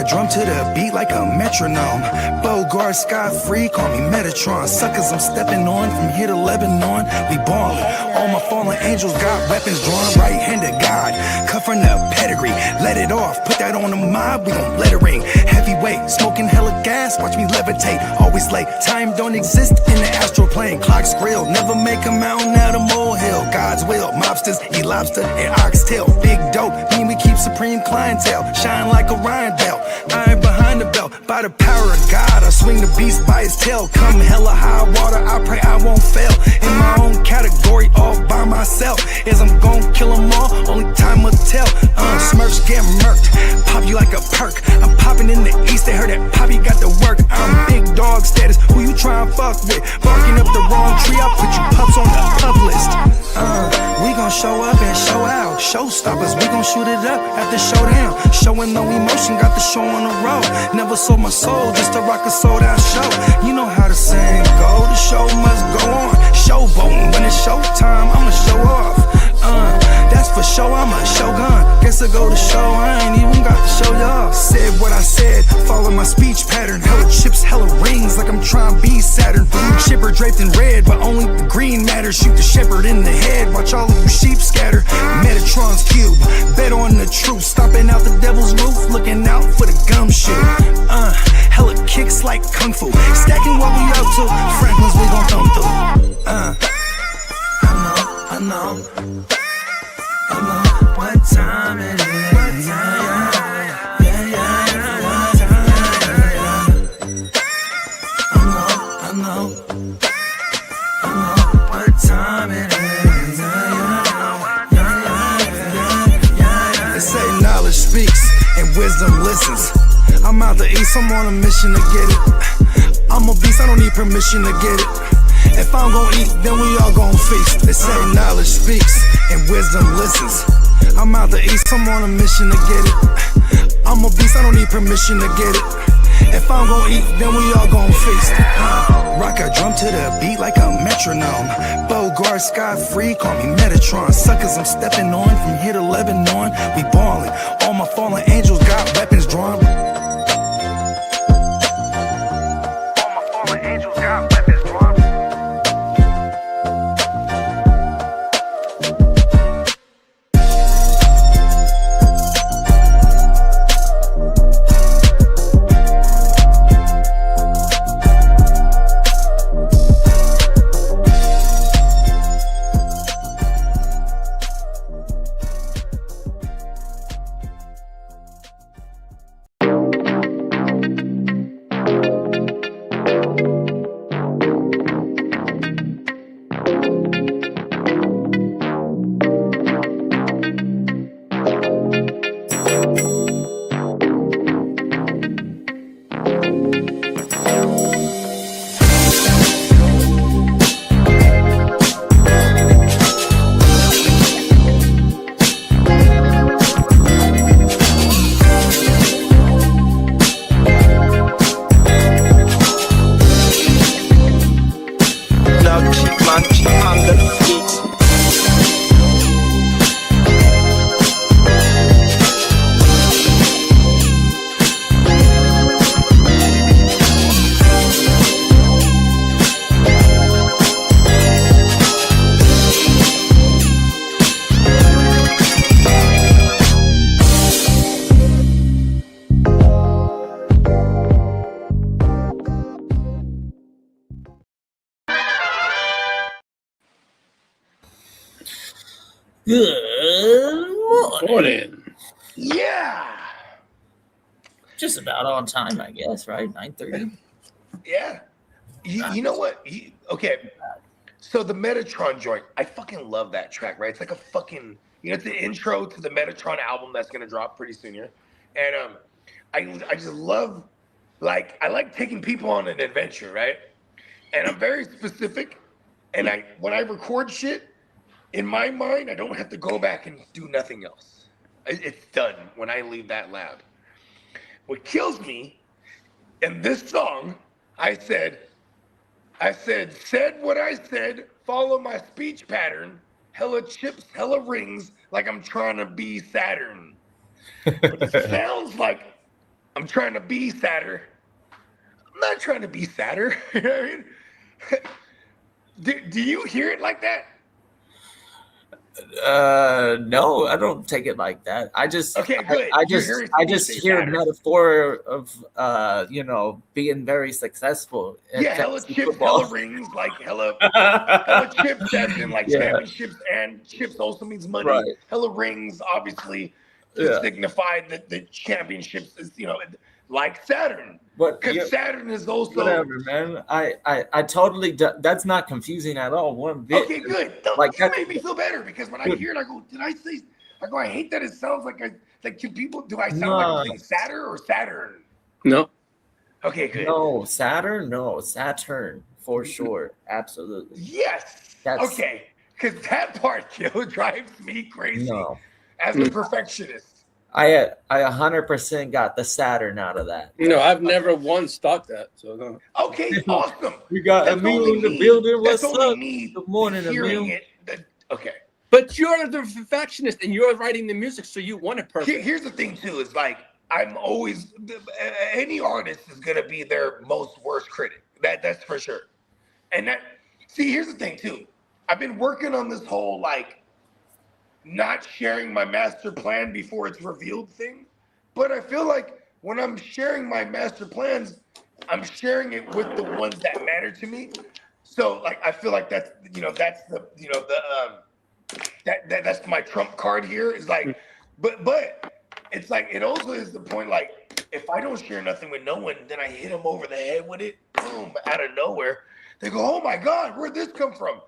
drum to the beat like a metronome. Bogart, Sky Free, call me Metatron. Suckers I'm stepping on from here to Lebanon. We ballin'. All my fallen angels got weapons drawn. Right-handed God, cut from the pedigree. Let it off, put that on the mob, we gon' let it ring. Heavyweight, smoking hella gas, watch me levitate. Always late, time don't exist in the astral plane. Clocks grill, never make a mountain out of molehill. God's will, mobsters, eat lobster and oxtail. Big dope, mean we keep supreme clientele. Shine like Orion belt, iron behind the belt. By the power of God, I swing the beast by his tail. Come hella high water, I pray I won't fail. In my own category, all by myself. As I'm gon' kill them all, only time will tell. Smurfs get murked, pop you like a perk. I'm popping in the east, they heard that Poppy got the work. I'm big dog status, who you tryin' fuck with? Barking up the wrong tree, I'll put you pups on the pub list. We gon' show up and show out. Showstoppers, we gon' shoot it up at the showdown. Showing no emotion, got the show on the road. Never sold my soul just to rock a sold out show. You know how the saying go, the show must go on. Showboating, when it's showtime, I'ma show off. That's for sure, I'm a shogun. Guess I go to show, I ain't even got to show y'all. Said what I said, follow my speech pattern. Hella chips, hella rings, like I'm trying to be Saturn. Blue chipper draped in red, but only the green matters. Shoot the shepherd in the head, watch all of you sheep scatter. Metatron's cube, bet on the truth. Stopping out the devil's roof, looking out for the gumshoe. Hella kicks like kung fu, stacking what we up to. Franklin's we gon' thumb through. I know what time it is. I know what time it is. They say knowledge speaks and wisdom listens. I'm out the east, I'm on a mission to get it. I'm a beast, I don't need permission to get it. If I'm gon' eat, then we all gon' feast. They say knowledge speaks and wisdom listens. I'm out the east, I'm on a mission to get it. I'm a beast, I don't need permission to get it. If I'm gon' eat, then we all gon' feast. Rock a drum to the beat like a metronome. Bogart, Sky Free, call me Metatron. Suckers I'm stepping on from here to Lebanon. We ballin'. All my fallen angels got weapons drawn. All my fallen angels got weapons drawn. Good morning. Yeah. Just about on time, I guess, right? 9:30. Yeah. You know what? Okay. So the Metatron joint, I fucking love that track, right? It's like a fucking, it's the intro to the Metatron album that's going to drop pretty soon here. And I just love, I like taking people on an adventure, right? And I'm very specific. And when I record shit, in my mind, I don't have to go back and do nothing else. It's done when I leave that lab. What kills me, in this song, I said what I said, follow my speech pattern, hella chips, hella rings, like I'm trying to be Saturn. But it sounds like I'm trying to be sadder. I'm not trying to be sadder. You know what I mean? Do you hear it like that? No, I don't take it like that. I just, Okay, good. I You're just, hearing I me just say hear sadder. metaphor of, being very successful. In Yeah, hella fantasy chips, football. hella rings, like hella chips as in like Yeah. championships, and chips also means money. Right. Hella rings, obviously, to Yeah. signify that the championships is, like Saturn. But Because Saturn is also whatever, man. I totally. That's not confusing at all. One bit. okay. Good. No, Like you that. made me feel better because when I hear it, I go, "Did I say?" I go, "I hate that it sounds like can people? Do I sound like I'm saying Saturn or Saturn?" No. Okay, good. No, Saturn. No, Saturn for sure. Absolutely. Yes. Okay. Because that part, drives me crazy No. as a perfectionist. I 100% got the Saturn out of that. No, I've never once thought that. So no. Okay, awesome. We got That's Emil only in the me. building. That's What's only up? me Good morning, hearing Emil. it. Okay. But you're the perfectionist and you're writing the music, so you want it perfect. Here's the thing, too, is like, I'm always, any artist is going to be their most worst critic. That's for sure. And here's the thing, too. I've been working on this whole, like, not sharing my master plan before it's revealed thing. But I feel like when I'm sharing my master plans, I'm sharing it with the ones that matter to me. So, like, I feel like that's that's my trump card here. Is like, but it's like, it also is the point, like, if I don't share nothing with no one, then I hit them over the head with it, boom, out of nowhere. They go, "Oh my God, where'd this come from?"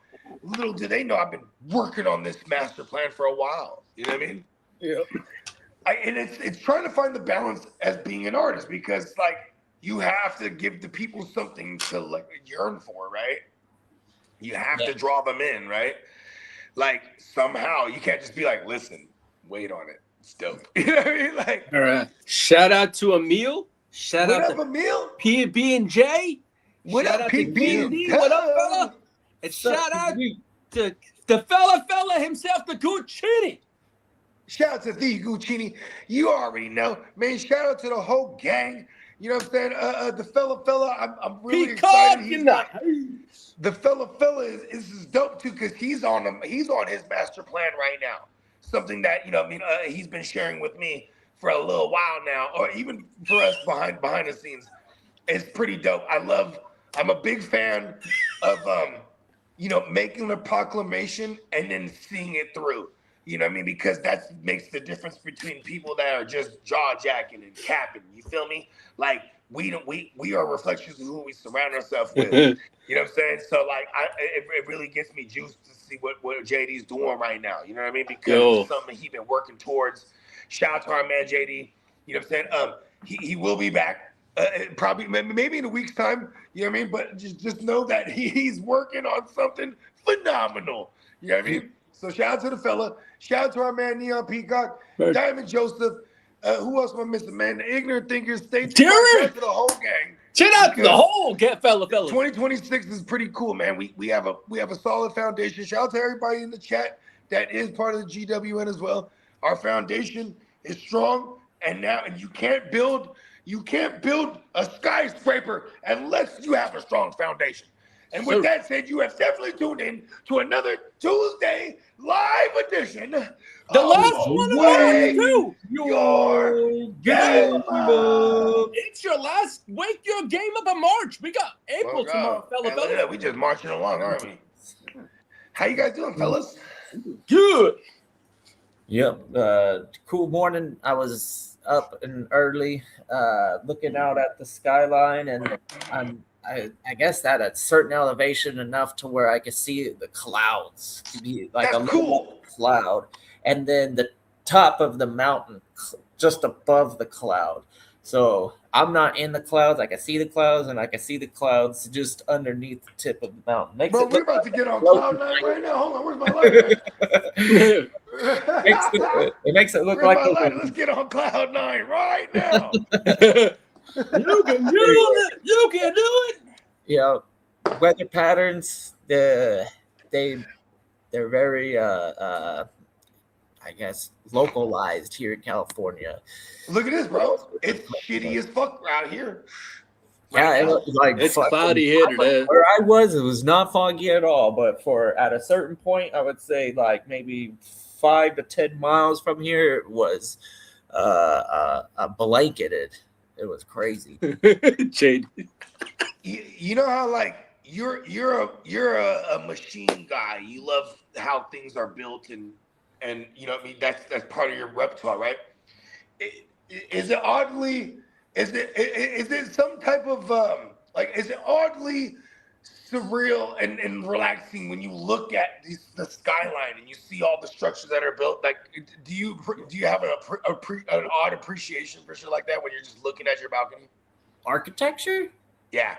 Little do they know I've been working on this master plan for a while. You know what I mean? Yeah. And it's trying to find the balance as being an artist, because like, you have to give the people something to like yearn for, right? You have to draw them in, right? Like, somehow you can't just be like, "Listen, wait on it. It's dope." You know what I mean? Like, All right. Shout out to Emil. Shout what out up, to Emil? PB&J. What Shout up, out to PP? D&D. What up, fella? And shout out to the fella himself, the Guccini. Shout out to the Guccini. You already know, man. Shout out to the whole gang. You know what I'm saying? The fella. I'm really excited. The fella is dope too, because he's on his master plan right now. Something that he's been sharing with me for a little while now, or even for us behind the scenes. It's pretty dope. I'm a big fan of making a proclamation and then seeing it through. You know what I mean? Because that makes the difference between people that are just jaw jacking and capping. You feel me? Like, we are reflections of who we surround ourselves with. You know what I'm saying? So like, it really gets me juiced to see what JD's doing right now. You know what I mean? Because it's something he's been working towards. Shout out to our man JD. You know what I'm saying? He will be back. Probably maybe in a week's time. You know what I mean? But just know that he's working on something phenomenal. You know what I mean? So shout out to the fella. Shout out to our man Neon Peacock, Diamond Joseph. Who else am I missing, man? The Ignorant Thinkers. Stay tuned. Shout out to the whole gang. Shout out to the whole fella. 2026 is pretty cool, man. We have a solid foundation. Shout out to everybody in the chat that is part of the GWN as well. Our foundation is strong, and you can't build a skyscraper unless you have a strong foundation. And with that said, you have definitely tuned in to another Tuesday live edition. The last one of March, too. Your game up. It's your last Wake Your Game Up in March. We got April tomorrow, fella. Look at that. We just marching along, aren't we? How you guys doing, fellas? Good. Yep. Cool morning. I was up and early, looking out at the skyline, and I guess at a certain elevation enough to where I could see the clouds, to be like a little cloud, and then the top of the mountain just above the cloud. So I'm not in the clouds. I can see the clouds, and I can see the clouds just underneath the tip of the mountain. Bro, we're about to get on cloud nine right now. Hold on, where's my light? It makes it look like let's get on cloud nine right now. You can do it. Weather patterns, they're very I I guess, localized here in California. Look at this, bro. It's shitty as fuck out here. Yeah, it was like It's cloudy here today. Where I was, it was not foggy at all. But at a certain point, I would say like maybe 5 to 10 miles from here, it was blanketed. It was crazy. Jade. You know how like you're a machine guy. You love how things are built and you know what I mean. That's part of your repertoire, right? Is it some type of is it oddly surreal and relaxing when you look at the skyline and you see all the structures that are built? Like, do you have an odd appreciation for shit like that when you're just looking at your balcony? Architecture? Yeah.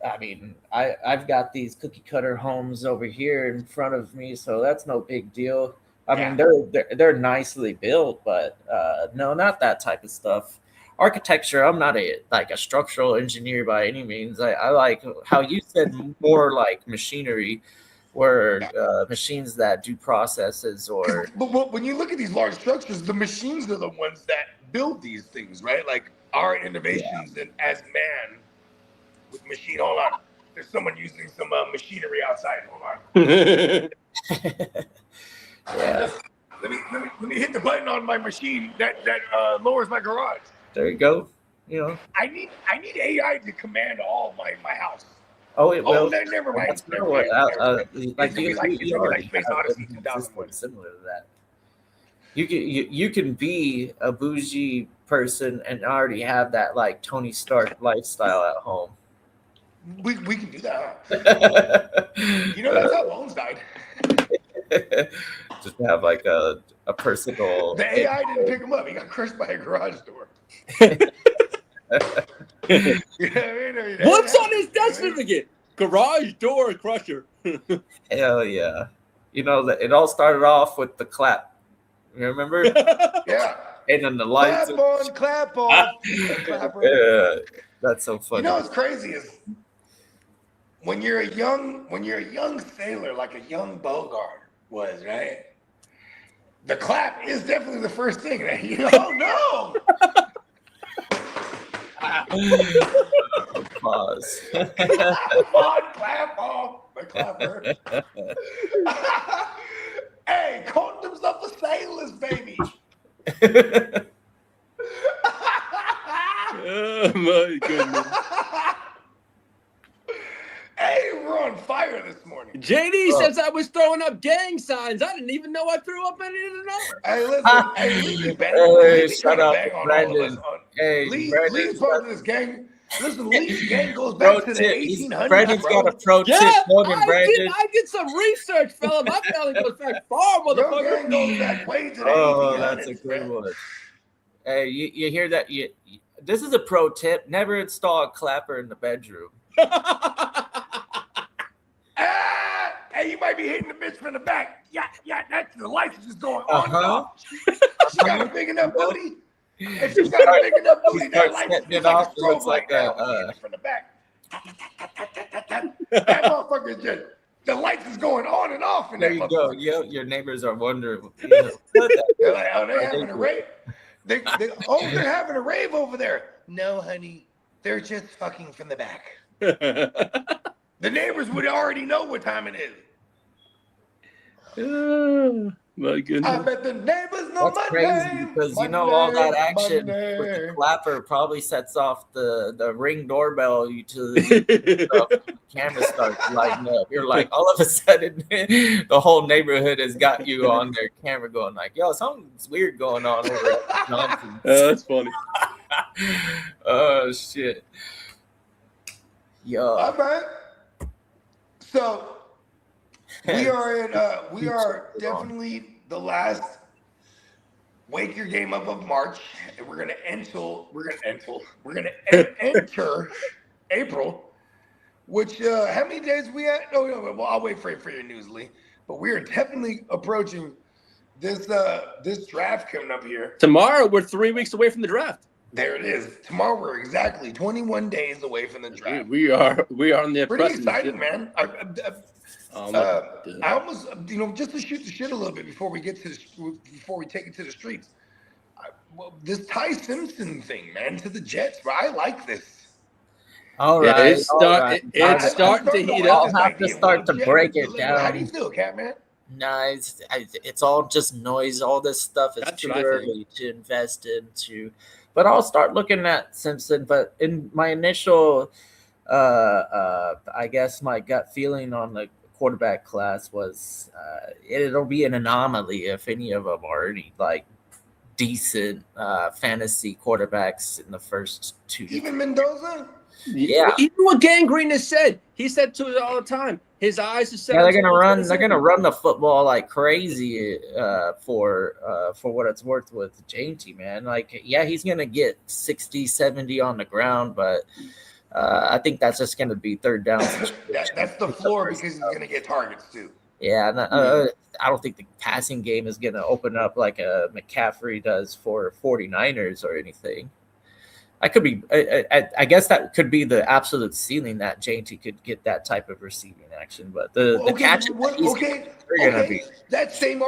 I mean, I've got these cookie cutter homes over here in front of me, so that's no big deal. I mean, they're nicely built, but no, not that type of stuff. Architecture, I'm not a structural engineer by any means. I like how you said more like machinery, where machines that do processes or. But when you look at these large structures, the machines are the ones that build these things, right? Like our innovations and as man with machine. Hold on, there's someone using some machinery outside. Hold on. Yeah. Let me hit the button on my machine that lowers my garage. There you go. You know. I need AI to command all my house. Oh, it will. Never mind. That's similar to that. You can be a bougie person and already have that like Tony Stark lifestyle at home. We can do that. You know, that's how Bones died. Just have like a personal. The AI didn't pick him up. He got crushed by a garage door. What's on his death certificate? Garage door crusher. Hell yeah! You know that it all started off with the clap. You remember? Yeah. And then the lights. Clap on. Yeah, that's so funny. You know what's crazy is when you're a young sailor, like a young Bogart was, right? The clap is definitely the first thing that no. Pause. Clap on, the clapper. Hey, calling himself a sailor's baby. Oh my goodness. Hey, we're on fire this morning. JD says I was throwing up gang signs. I didn't even know I threw up any of them. Hey, listen. Hey, shut up, Brandon. Hey, Lee's part of this gang. Listen, Lee's gang goes back to the 1800s. Brandon's got a pro tip. I did some research, fella. My family goes back far, motherfucker. Your gang goes back way to the 1800s. Oh, that's a good one. Hey, you hear that? This is a pro tip. Never install a clapper in the bedroom. Hey, you might be hitting the bitch from the back. Yeah, that's the lights are just going on and off. She got a big enough booty. If she's got a big enough booty, that light is like a strobe light now from the back. That motherfucker just, the lights is going on and off. There you go. Your neighbors are wondering. They're like, oh, they're having a rave. They're having a rave over there. No, honey, they're just fucking from the back. The neighbors would already know what time it is. Oh, my goodness. I bet the neighbors know That's crazy because all that action with the clapper probably sets off the Ring doorbell to the camera starts lighting up. You're like, all of a sudden, the whole neighborhood has got you on their camera going like, yo, something's weird going on over at Johnson's. That's funny. Oh, shit. Yo. All right. So we are definitely the last wake your game up of March, and we're gonna enter April. Which how many days we at? Oh no, well I'll wait for your news, Lee. But we are definitely approaching this draft coming up here. Tomorrow we're 3 weeks away from the draft. There it is. Tomorrow we're exactly 21 days away from the draft. We are on the pretty exciting, man. I almost, just to shoot the shit a little bit before we take it to the streets. This Ty Simpson thing, man, to the Jets, bro. I like this. All right. It's starting to heat up. I'll have to start to break it down. How do you feel, Cat, man? No, it's all just noise. All this stuff is That's too what I early to invest into. But I'll start looking at Simpson. But in my initial, I guess my gut feeling on the quarterback class was it'll be an anomaly if any of them are any like decent fantasy quarterbacks in the first 2. Even Mendoza? Yeah. Even what Gangrene has said, he said to it all the time. His eyes are set. Yeah, they're gonna run. They're gonna run the football like crazy for what it's worth with JT, man. Like, yeah, he's gonna get 60, 70 on the ground, but I think that's just gonna be third down. That's the floor because he's gonna get targets too. Yeah, I don't think the passing game is gonna open up like a McCaffrey does for 49ers or anything. I could be. I guess that could be the absolute ceiling that JT could get that type of receiving action. But the catch. That same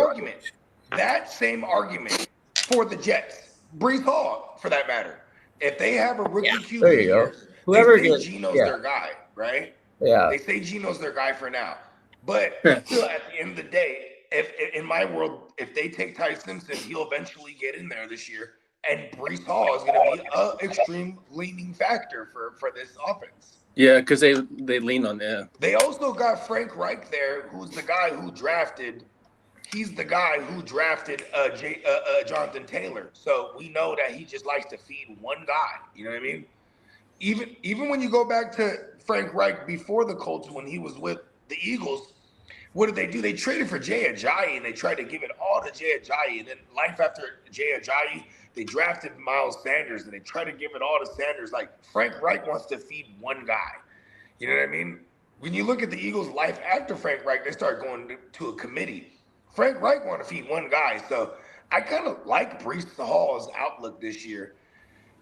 argument for the Jets, Breece Hall, for that matter. If they have a rookie QB, there you go. Whoever they say Geno's their guy, right? Yeah. They say Geno's their guy for now. But still, at the end of the day, if in my world, if they take Ty Simpson, he'll eventually get in there this year. And Breece Hall is going to be an extreme leaning factor for this offense. Yeah, because they lean on that. They also got Frank Reich there, who's the guy who drafted. He's the guy who drafted Jonathan Taylor. So we know that he just likes to feed one guy. You know what I mean? Even when you go back to Frank Reich before the Colts, when he was with the Eagles, what did they do? They traded for Jay Ajayi, and they tried to give it all to Jay Ajayi. And then life after Jay Ajayi, they drafted Miles Sanders, and they tried to give it all to Sanders. Like, Frank Reich wants to feed one guy. You know what I mean? When you look at the Eagles' life after Frank Reich, they start going to a committee. Frank Reich want to feed one guy. So I kind of like Breece Hall's outlook this year.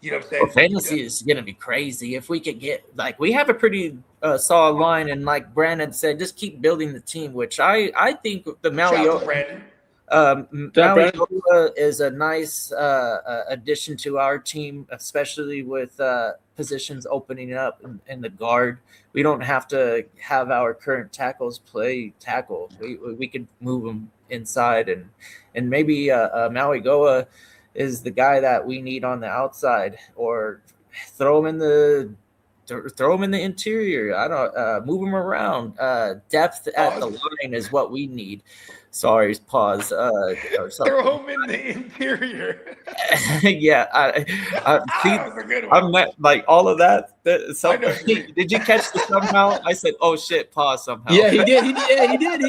You know what I'm saying? Well, fantasy is going to be crazy. If we could get, like, we have a pretty solid line, and like Brandon said, just keep building the team, which I think the Maui is a nice addition to our team, especially with positions opening up in the guard. We don't have to have our current tackles play tackle. We could move them inside, and maybe Maui Goa is the guy that we need on the outside, or throw him in the interior. I don't move him around. Depth at the line is what we need. Sorry, pause. Throw him in the interior. Yeah, I'm not, like all of that. Did you catch the somehow? I said, "Oh shit!" Pause somehow. Yeah, he did. He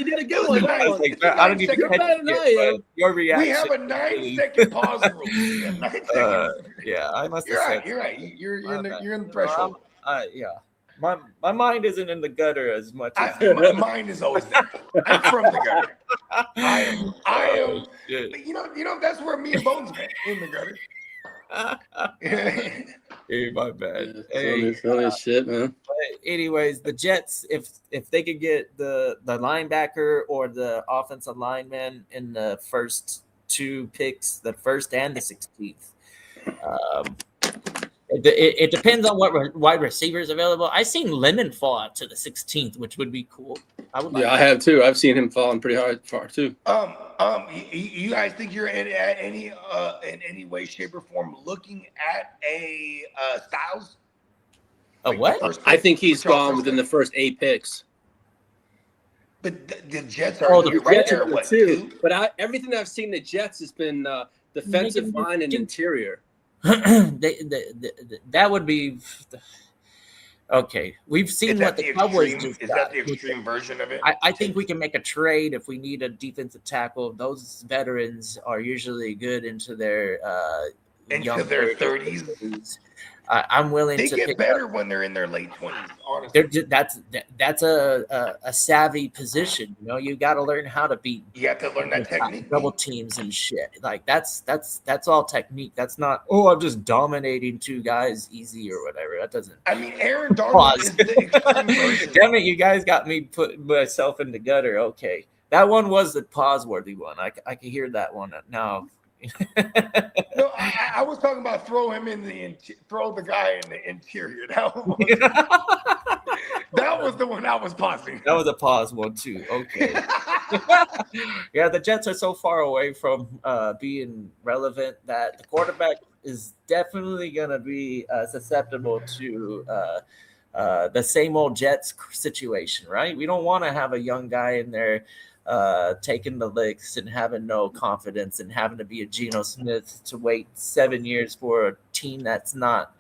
did a good one. I was like, I don't even catch it. Your reaction. We have a 9-second pause rule. 9 seconds. Yeah, I must have said. You're right. You're in the threshold. Yeah. My mind isn't in the gutter as much as my mind is always there. I'm from the gutter. I am. You know, that's where me and Bones met, in the gutter. Hey, my bad. Funny shit, man. Anyways, the Jets, if they could get the linebacker or the offensive lineman in the first 2 picks, the first and the 16th. It depends on what wide receiver is available. I've seen Lemon fall out to the 16th, which would be cool. I have too. I've seen him falling pretty far too. You guys think you're in any way, shape, or form looking at a Styles? A what? I think he's gone within the first 8 picks. But the Jets are right there. What, too? But everything I've seen the Jets has been defensive line and interior. That would be okay. We've seen what the Cowboys do. Is that the extreme version of it? I think we can make a trade if we need a defensive tackle. Those veterans are usually good into their 30s. I'm willing They to get pick better up. when they're in their late 20s, honestly. They're just, that's a savvy position. You know, you got to learn how to beat You have to learn that technique. double teams and shit. Like that's all technique. That's not, oh, I'm just dominating two guys easy or whatever. That doesn't. I mean, Aaron Darnold Pause. is the extreme version. Damn it, you guys got me putting myself in the gutter. Okay, that one was the pause-worthy one. I can hear that one now. No, I was talking about throw the guy in the interior. That was the one I was pausing. That was a pause one too. Okay. Yeah, the Jets are so far away from being relevant that the quarterback is definitely going to be susceptible to the same old Jets situation, right? We don't want to have a young guy in there taking the licks and having no confidence and having to be a Geno Smith to wait 7 years for a team that's not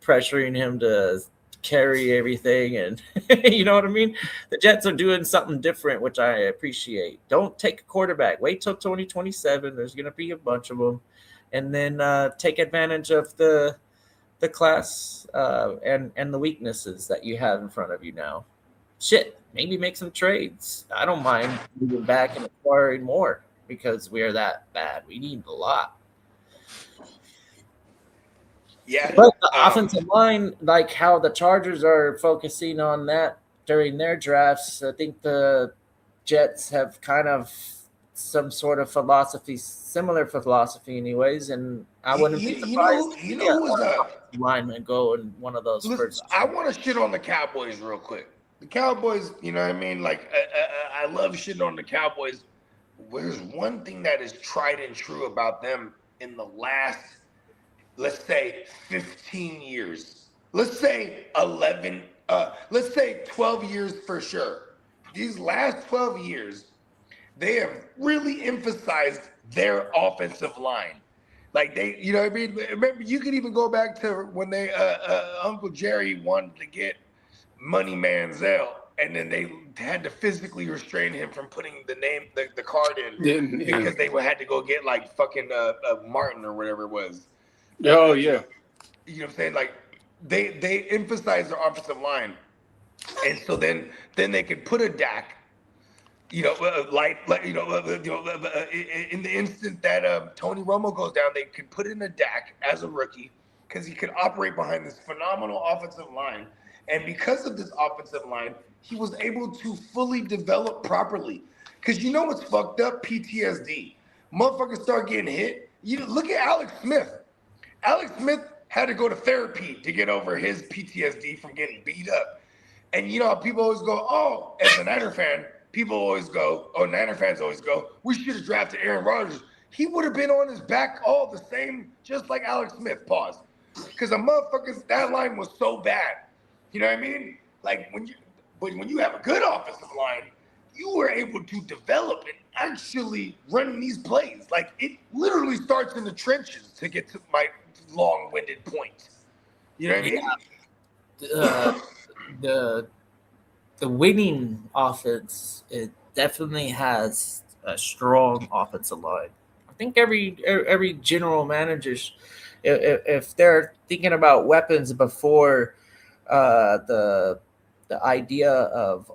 pressuring him to carry everything. And you know what I mean? The Jets are doing something different, which I appreciate. Don't take a quarterback. Wait till 2027. There's going to be a bunch of them. And then take advantage of the class and the weaknesses that you have in front of you now. Shit, maybe make some trades. I don't mind moving back and acquiring more because we are that bad. We need a lot. Yeah, But the offensive line, like how the Chargers are focusing on that during their drafts, I think the Jets have kind of some sort of philosophy, similar philosophy anyways, and I wouldn't be surprised you know who was lineman go in one of those first. I want to shit on the Cowboys real quick. The Cowboys, you know what I mean? Like, I love shitting on the Cowboys. There's one thing that is tried and true about them in the last, let's say, 15 years. Let's say 11, let's say 12 years for sure. These last 12 years, they have really emphasized their offensive line. Like they, you know what I mean? Remember, you could even go back to when they, Uncle Jerry wanted to get Money Manziel, and then they had to physically restrain him from putting the card in because they had to go get like fucking Martin or whatever it was. Oh yeah, you know what I'm saying? Like they emphasize their offensive line, and so then they could put a Dak, in the instant that Tony Romo goes down, they could put in a Dak as a rookie because he could operate behind this phenomenal offensive line. And because of this offensive line, he was able to fully develop properly. Because you know what's fucked up? PTSD. Motherfuckers start getting hit. You look at Alex Smith. Alex Smith had to go to therapy to get over his PTSD from getting beat up. And you know, people always go, oh, as a Niner fan, Niner fans always go, we should have drafted Aaron Rodgers. He would have been on his back all the same, just like Alex Smith. Pause. Because that line was so bad. You know what I mean? Like when you have a good offensive line, you were able to develop and actually run these plays. Like it literally starts in the trenches to get to my long-winded point. You know what I mean? The winning offense, it definitely has a strong offensive line. I think every general manager, if they're thinking about weapons before the idea of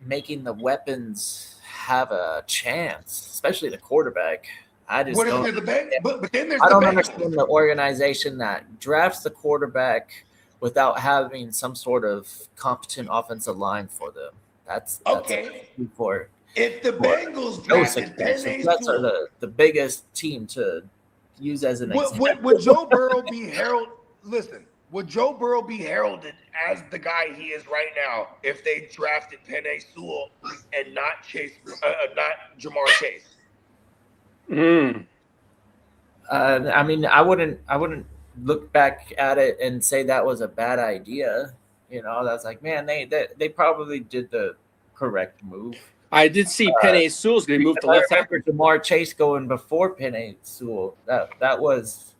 making the weapons have a chance, especially the quarterback. I just don't. But then there's I don't understand the organization that drafts the quarterback without having some sort of competent offensive line for them. That's okay. If the Bengals drafted Penei Jets are the biggest team to use as an example. Would Joe Burrow be heralded? Listen. Would Joe Burrow be heralded as the guy he is right now if they drafted Penei Sewell and not Jamar Chase? I mean, I wouldn't look back at it and say that was a bad idea. You know, that's like, man, they probably did the correct move. I did see Penei Sewell's going to move to left tackle. Jamar Chase going before Penei Sewell. That was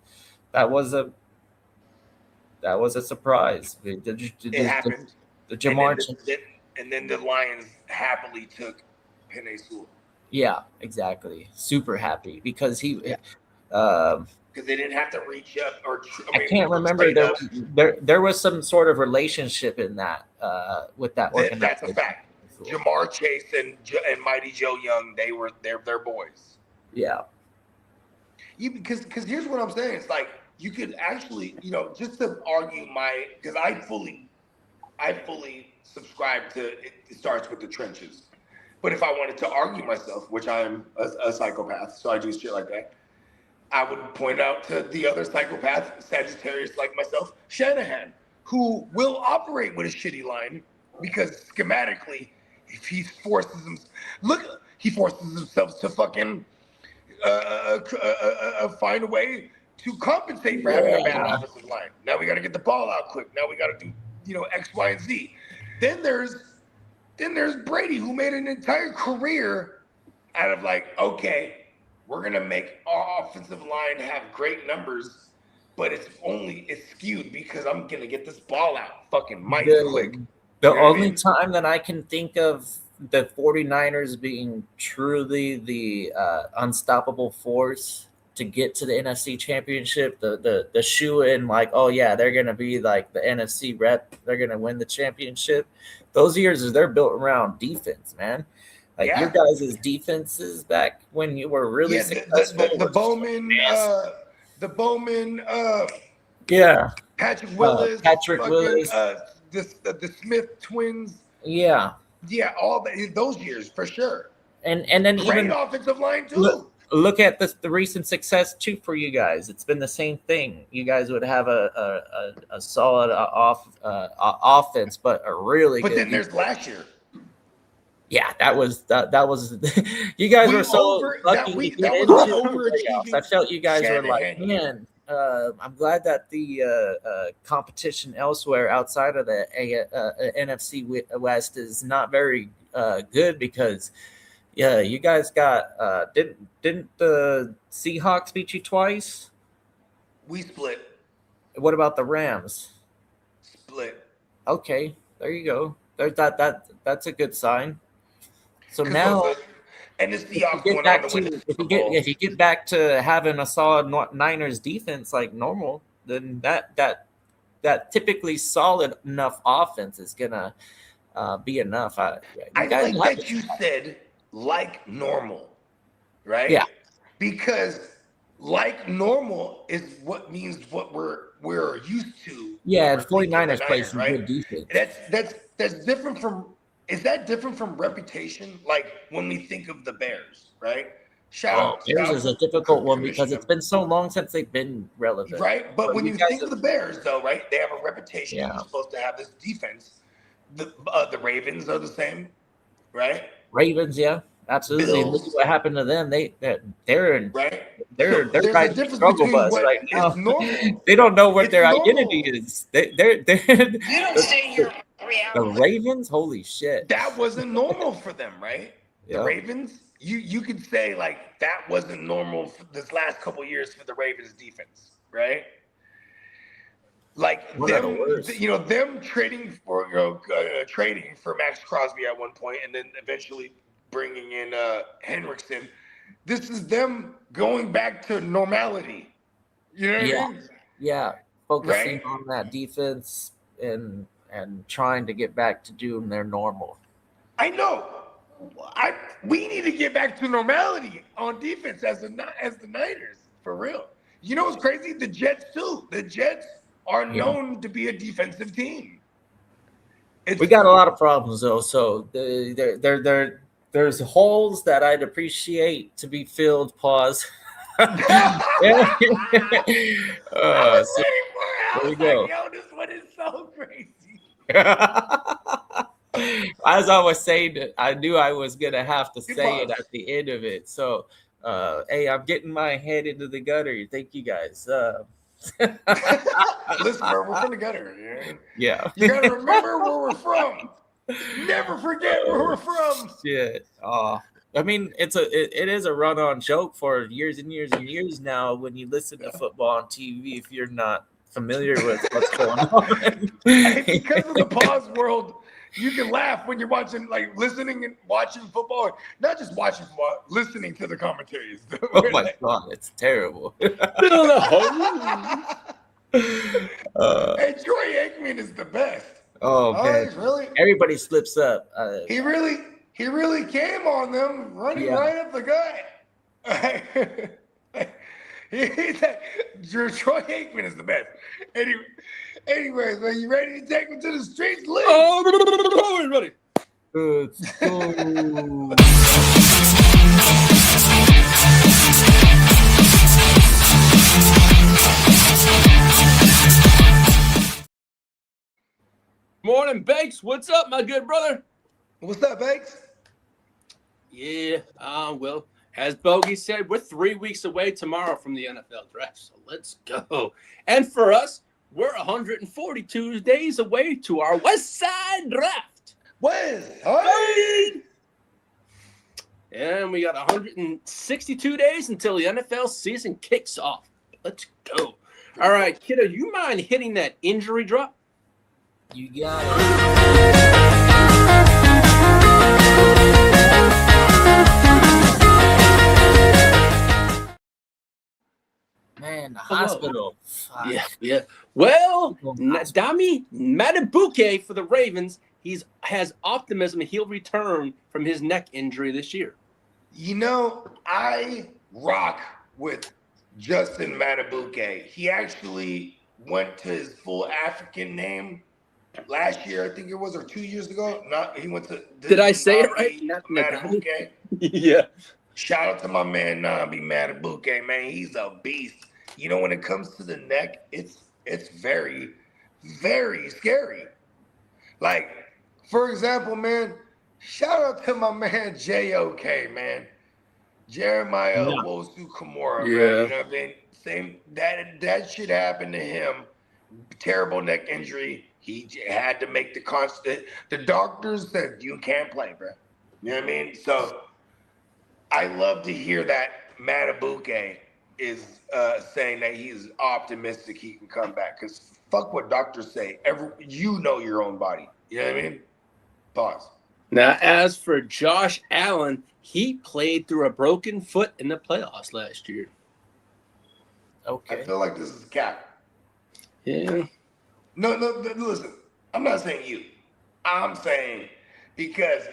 a surprise. It happened. The Jamar and then the Lions happily took Penei Sewell. Yeah, exactly. Super happy because because they didn't have to reach up or. I can't remember. There was some sort of relationship in that with that organization. That's a fact. Jamar Chase and Mighty Joe Young, they're boys. Yeah. Because here's what I'm saying. It's like you could actually, just to argue because I fully subscribe to it starts with the trenches. But if I wanted to argue myself, which I am a psychopath, so I do shit like that, I would point out to the other psychopath, Sagittarius like myself, Shanahan, who will operate with a shitty line because schematically, if he forces himself to fucking find a way to compensate for having a bad offensive line. Now we got to get the ball out quick. Now we got to do X, Y, and Z. Then there's Brady, who made an entire career out of okay, we're gonna make our offensive line have great numbers, but it's skewed because I'm gonna get this ball out fucking mighty quick. The only time that I can think of the 49ers being truly the unstoppable force to get to the NFC Championship, the shoe-in, they're going to be like the NFC rep, they're going to win the championship. Those years, they're built around defense, man. Your guys' defenses back when you were really successful. The Bowman, Patrick Willis, the Smith twins. Yeah, all those years for sure. And then great even offensive line too. Look at the recent success too for you guys. It's been the same thing. You guys would have a solid offense, but a really good. But then there's last year. Yeah, that was you guys were so lucky to get into the playoffs. I felt you guys were like, man. I'm glad that the competition elsewhere outside of the NFC West is not very good because, you guys got didn't the Seahawks beat you twice? We split. What about the Rams? Split. Okay, there you go. There's that's a good sign. So now. And it's the if you get back to having a solid Niners defense like normal, then that typically solid enough offense is gonna be enough. I like that you said like normal, right? Yeah. Because like normal is what means what we're used to. Yeah, the 49ers play some good defense. That's different from. Is that different from reputation? Like when we think of the Bears, right? Bears is a difficult one because it's been so long since they've been relevant. Right? But when you think of the Bears, though, right? They have a reputation. Yeah. You're supposed to have this defense. The Ravens are the same, right? Ravens, yeah, absolutely. And look at what happened to them. They're in right. They're right in struggle bus right now. They don't know what their identity is. They're you don't stay here. The Ravens, holy shit! That wasn't normal for them, right? Yeah. The Ravens, you could say that wasn't normal for this last couple of years for the Ravens defense, right? Them trading for Max Crosby at one point, and then eventually bringing in Hendrickson. This is them going back to normality. You know what I mean? Yeah, focusing on that defense and trying to get back to doing their normal. I know. We need to get back to normality on defense as the Niners, for real. You know what's crazy? The Jets too. The Jets are known to be a defensive team. We got a lot of problems though, so there's holes that I'd appreciate to be filled. Pause. There we go. Yo, this one is so crazy. As I was saying it, I knew I was gonna have to say it at the end of it. So, hey, I'm getting my head into the gutter. Thank you guys. Listen, bro, we're from the gutter. Yeah. You gotta remember where we're from. Never forget where we're from. Shit. I mean, it is a run-on joke for years and years and years now. When you listen to football on TV, if you're not familiar with what's going on, because of the pause world, You can laugh when you're watching, like listening and watching football, not just watching football, listening to the commentaries. Oh my God, it's terrible. Hey, Troy Aikman is the best. Oh man, Really? everybody slips up. He really came on them, running right up the gut. Troy Aikman is the best. Anyways, man, you ready to take me to the streets, Lee? Oh, ready. Let's go. Morning, Bakes. What's up, my good brother? What's up, Bakes? Yeah, well, as Bogey said, we're 3 weeks away tomorrow from the NFL draft, so let's go. And for us, we're 142 days away to our West Side draft. West Side! And we got 162 days until the NFL season kicks off. Let's go. All right, kiddo, you mind hitting that injury drop? You got it. Man, the hospital. Fuck. Yeah. Well, Dami Matabuke for the Ravens, has optimism he'll return from his neck injury this year. You know, I rock with Justin Matabuke. He actually went to his full African name last year, I think it was, or 2 years ago. He went to. Did I say it right? Matabuke. Yeah. Shout out to my man Nabi Matabuke, man. He's a beast. You know, when it comes to the neck, it's very, very scary. Like, for example, man, shout out to my man JOK, man. Jeremiah Wosu Kimura, man. You know what I mean? Same that shit happened to him. Terrible neck injury. He had to make the constant. The doctors said you can't play, bro. You know what I mean? So I love to hear that Matabuke is saying that he's optimistic he can come back. Because fuck what doctors say. You know your own body. You know what I mean? Pause. Now, as for Josh Allen, he played through a broken foot in the playoffs last year. Okay. I feel like this is cap. Yeah. No, listen. I'm not saying you. I'm saying because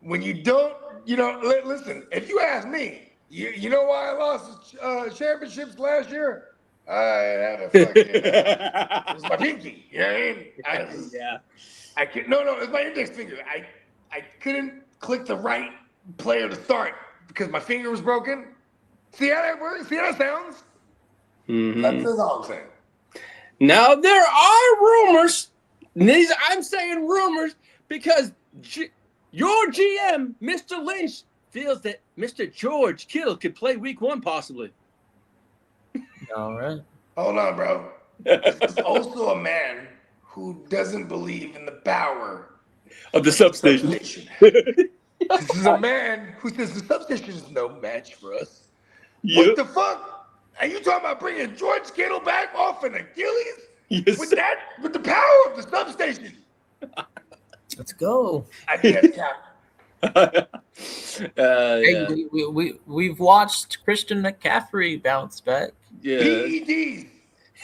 when you don't, listen, if you ask me, you know why I lost championships last year? I had a fucking, it was my pinky. You know what I mean? I can't, no, it's my index finger. I couldn't click the right player to start because my finger was broken. See how that works? See how that sounds? Mm-hmm. That's all I'm saying. Now, there are rumors. I'm saying rumors because your GM, Mr. Lynch, feels that Mr. George Kittle could play week 1 possibly. All right. Hold on, bro. This is also a man who doesn't believe in the power of the substation. This is a man who says the substation is no match for us. Yep. What the fuck? Are you talking about bringing George Kittle back off an Achilles? Yes. With the power of the substation. Let's go. I think that's Hey, we've watched Christian McCaffrey bounce back. Yeah. PEDs.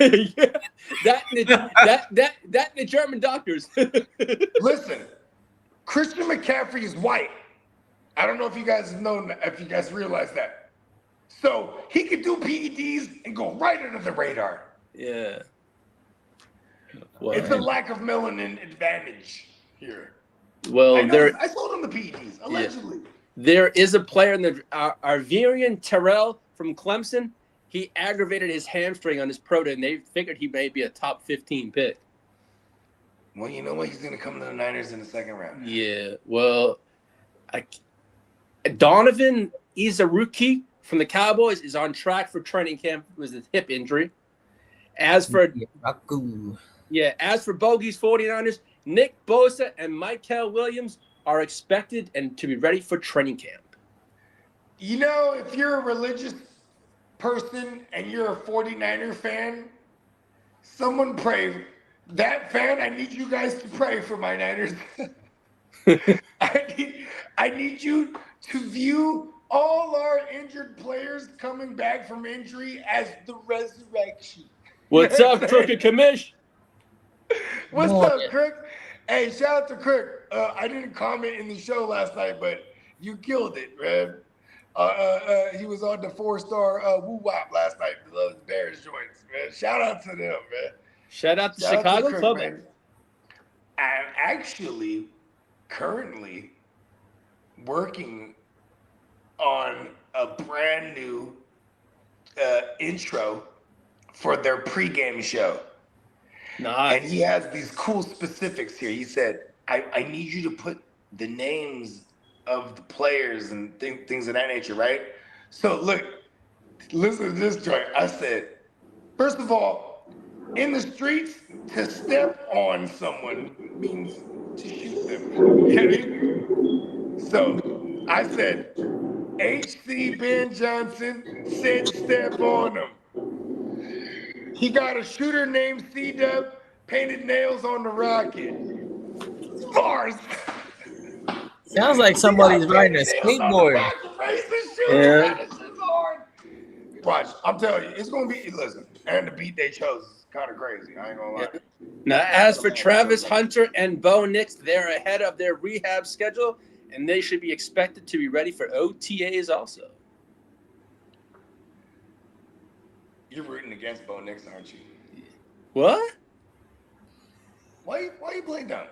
Yeah. That the German doctors. Listen, Christian McCaffrey is white. I don't know if you guys know that, if you guys realize that. So he could do PEDs and go right under the radar. Yeah. Well, it's a lack of melanin advantage here. Well, I sold him the PEDs, allegedly. Yeah. There is a player in the Arvirian Terrell from Clemson. He aggravated his hamstring on his pro day, and they figured he may be a top 15 pick. Well, you know what? He's going to come to the Niners in the second round. Yeah. Well, Donovan Izaruki from the Cowboys is on track for training camp with his hip injury. As for Bogey's 49ers, Nick Bosa and Michael Williams are expected and to be ready for training camp. You know, if you're a religious person and you're a 49er fan, someone pray That fan, I need you guys to pray for my Niners. I need you to view all our injured players coming back from injury as the resurrection. What's up, Crooked Commish? What's No, up, Kirk? Hey, shout out to Kirk. I didn't comment in the show last night, but you killed it, man. He was on the 4-star woo wop last night. Those Bears joints, man. Shout out to them, man. Shout out to Shout out Chicago Kirk, Club. man. I'm actually currently working on a brand new intro for their pregame show. Nice. And he has these cool specifics here. He said, I need you to put the names of the players and things of that nature, right? So look, listen to this joint. I said, first of all, in the streets, to step on someone means to shoot them. You know what I mean? So I said, H.C. Ben Johnson said step on him. He got a shooter named C-Dub, painted nails on the rocket. Bars. sounds like somebody's riding a skateboard. Yeah. Watch, I'm telling you, it's gonna be. Listen, and the beat they chose is kind of crazy. I ain't gonna lie. Now, as for Travis Hunter and Bo Nix, they're ahead of their rehab schedule, and they should be expected to be ready for OTAs also. You're rooting against Bo Nix, aren't you? What? Why you playing down?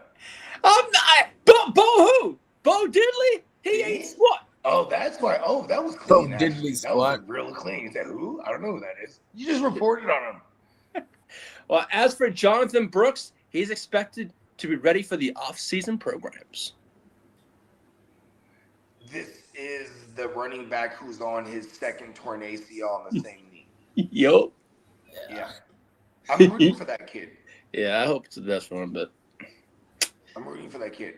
I'm not. Bo who? Bo Diddley? He ain't what? Oh, that's why. Oh, that was clean. Bo actually. Diddley That was squad. real clean. He said, who? I don't know who that is. You just reported on him. Well, as for Jonathan Brooks, he's expected to be ready for the off-season programs. This is the running back who's on his second torn ACL on the same knee. Yo. Yeah. I'm rooting for that kid. Yeah, I hope it's the best for him, but I'm rooting for that kid.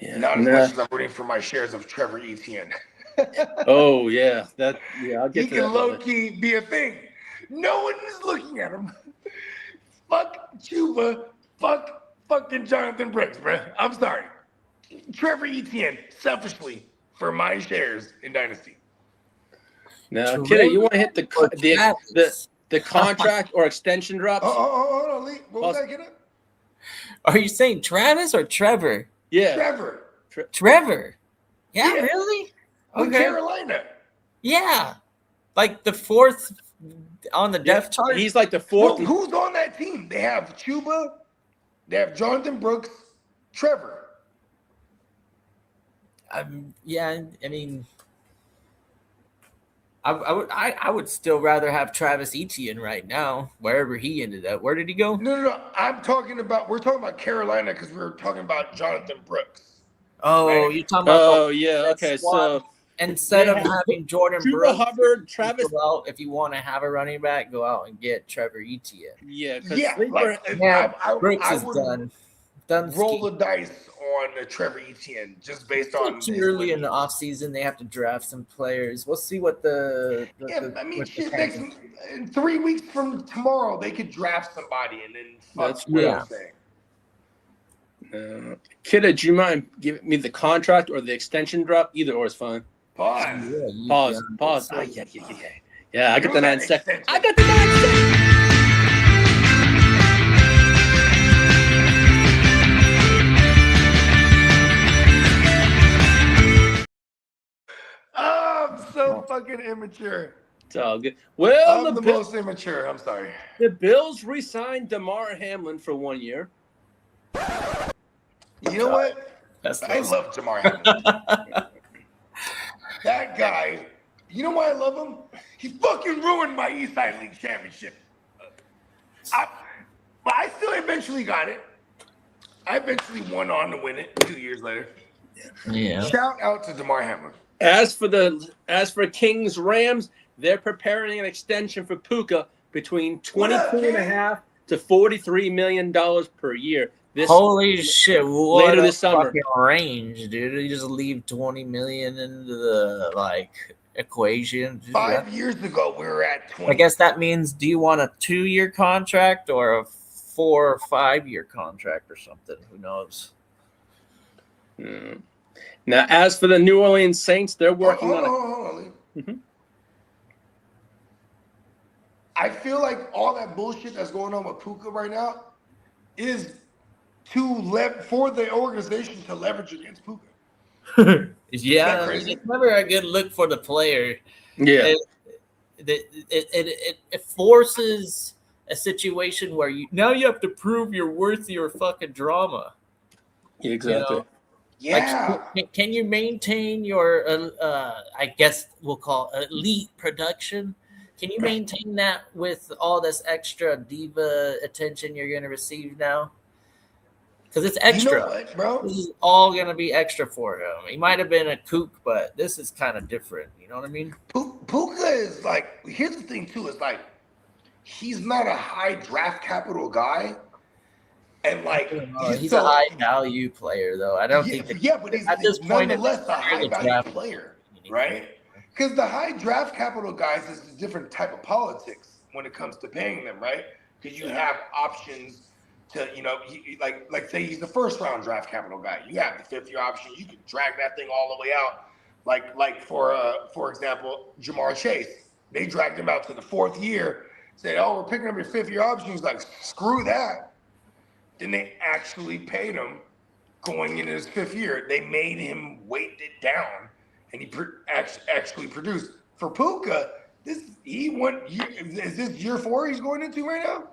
yeah. Not as much as I'm rooting for my shares of Trevor Etienne. Oh yeah, I'll He get to that. can low-key be a thing. No one is looking at him. Fuck Chuba. Fuck fucking Jonathan Brooks, bro. I'm sorry. Trevor Etienne, selfishly, for my shares in Dynasty. Now, Kitty, you want to hit the contract or extension drops? Hold on, Lee. What was that, Kitty? Are you saying Travis or Trevor? Yeah. Trevor. Trevor. Yeah, Yeah. really? With Okay. Carolina. Yeah. Like the fourth on the depth chart? He's like the Well, fourth. who's on that team? They have Chuba. They have Jonathan Brooks. Trevor. Yeah, I mean, I would still rather have Travis Etienne right now, wherever he ended up. Where did he go? No. We're talking about Carolina because we were talking about Jonathan Brooks. Oh, Right. you're talking about Oh yeah. that Okay. squad. So instead of Yeah. having Jordan Chuba Brooks, Hubbard, Travis. go out, if you want to have a running back, go out and get Trevor Etienne. Yeah. Because Yeah, sleeper. Brooks I is would done. Done. roll the dice on Trevor Etienne just based on Too his early in the winning. offseason. They have to draft some players. We'll see what the Yeah, I mean, what the shit. Panthers- In 3 weeks from tomorrow, they could draft somebody and then fuck That's what true. I'm saying. Kidda, do you mind giving me the contract or the extension drop? Either or is fine. Pause. Yeah, you Pause. done. Pause. Yeah. Yeah, I got Do the that 9 seconds. extension. I got the 9 seconds. Oh, I'm so fucking immature. It's all good. Well, I'm the most immature. I'm sorry. the Bills re-signed DeMar Hamlin for 1 year. You know what? That's I nice. love Jamar Hamlin. That guy, you know why I love him? He fucking ruined my Eastside League championship. But I still eventually got it. I eventually won on to win it 2 years later. Yeah. Shout out to DeMar Hamlin. As for Kings Rams, they're preparing an extension for Puka between $22.5 to $43 million per year. Holy shit! What later a this summer. fucking range, dude. You just leave $20 million into the equation. 5 years ago, we were at 20. I guess that means, do you want a 2-year contract or a 4 or 5 year contract or something. Who knows? Now, as for the New Orleans Saints, they're working on Hold on. I feel like all that bullshit that's going on with Puka right now is for the organization to leverage against Puka. Yeah, crazy? it's never a good look for the player. Yeah. It forces a situation where you have to prove you're worth your fucking drama. Exactly. You know? Yeah. Like, can you maintain your, I guess we'll call elite production? Can you maintain that with all this extra diva attention you're going to receive now? Because it's extra. You know what, bro? This is all going to be extra for him. He might have been a kook, but this is kind of different. You know what I mean? Puka is like, here's the thing too, is like, he's not a high draft capital guy. And like, he's a high value player, though. I don't think. But he's at this point, nonetheless a high value player, right? Because the high draft capital guys is a different type of politics when it comes to paying them, right? Because you have options to, like say he's the first round draft capital guy. You have the 5th year option. You can drag that thing all the way out. Like for example, Jamar Chase, they dragged him out to the 4th year. Said, "Oh, we're picking up your 5th year option." He's like, "Screw that." Then they actually paid him going into his 5th year. They made him weight it down, and he actually produced. For Puka, is this year 4 he's going into right now?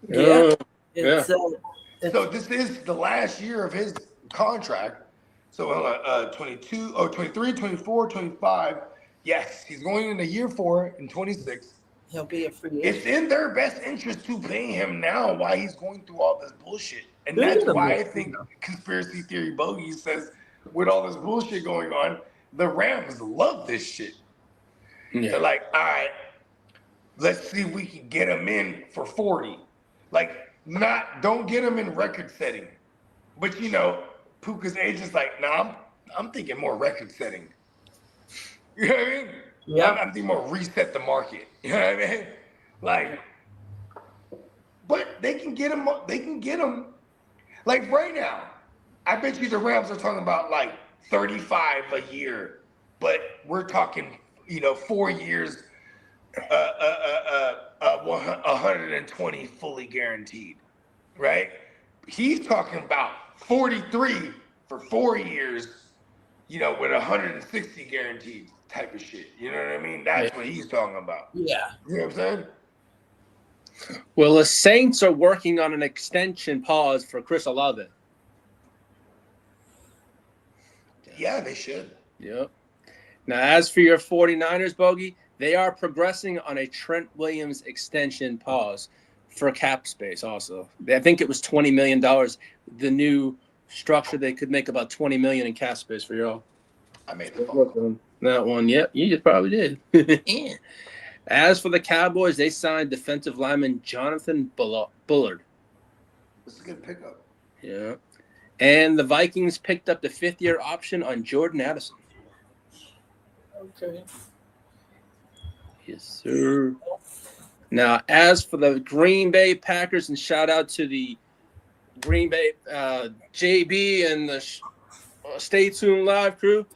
Yeah. So this is the last year of his contract. So 23, 24, 25. Yes, he's going into year 4 in 26. He'll be a free agent. It's in their best interest to pay him now while he's going through all this bullshit. And that's why I think conspiracy theory Bogey says, with all this bullshit going on, the Rams love this shit. Yeah. They're like, all right, let's see if we can get him in for 40. Like, don't get him in record setting. But, Puka's agent's like, nah, I'm thinking more record setting. You know what I mean? Yeah. I'm thinking more reset the market. You know what I mean? Like, but they can get him. Like right now, I bet you the Rams are talking about like 35 a year, but we're talking, 4 years, 120 fully guaranteed, right? He's talking about 43 for 4 years, with 160 guaranteed type of shit. You know what I mean? That's what he's talking about. Yeah. You know what I'm saying? Well, the Saints are working on an extension pause for Chris Olave. Yeah, they should. Yep. Now, as for your 49ers, Bogey, they are progressing on a Trent Williams extension pause for cap space also. I think it was $20 million. The new structure, they could make about $20 million in cap space for y'all. I made the phone. That one, yep, you just probably did. As for the Cowboys, they signed defensive lineman Jonathan Bullard. This is a good pickup. Yeah. And the Vikings picked up the 5th year option on Jordan Addison. Okay. Yes, sir. Now, as for the Green Bay Packers, and shout out to the Green Bay JB and the Stay Tuned Live crew,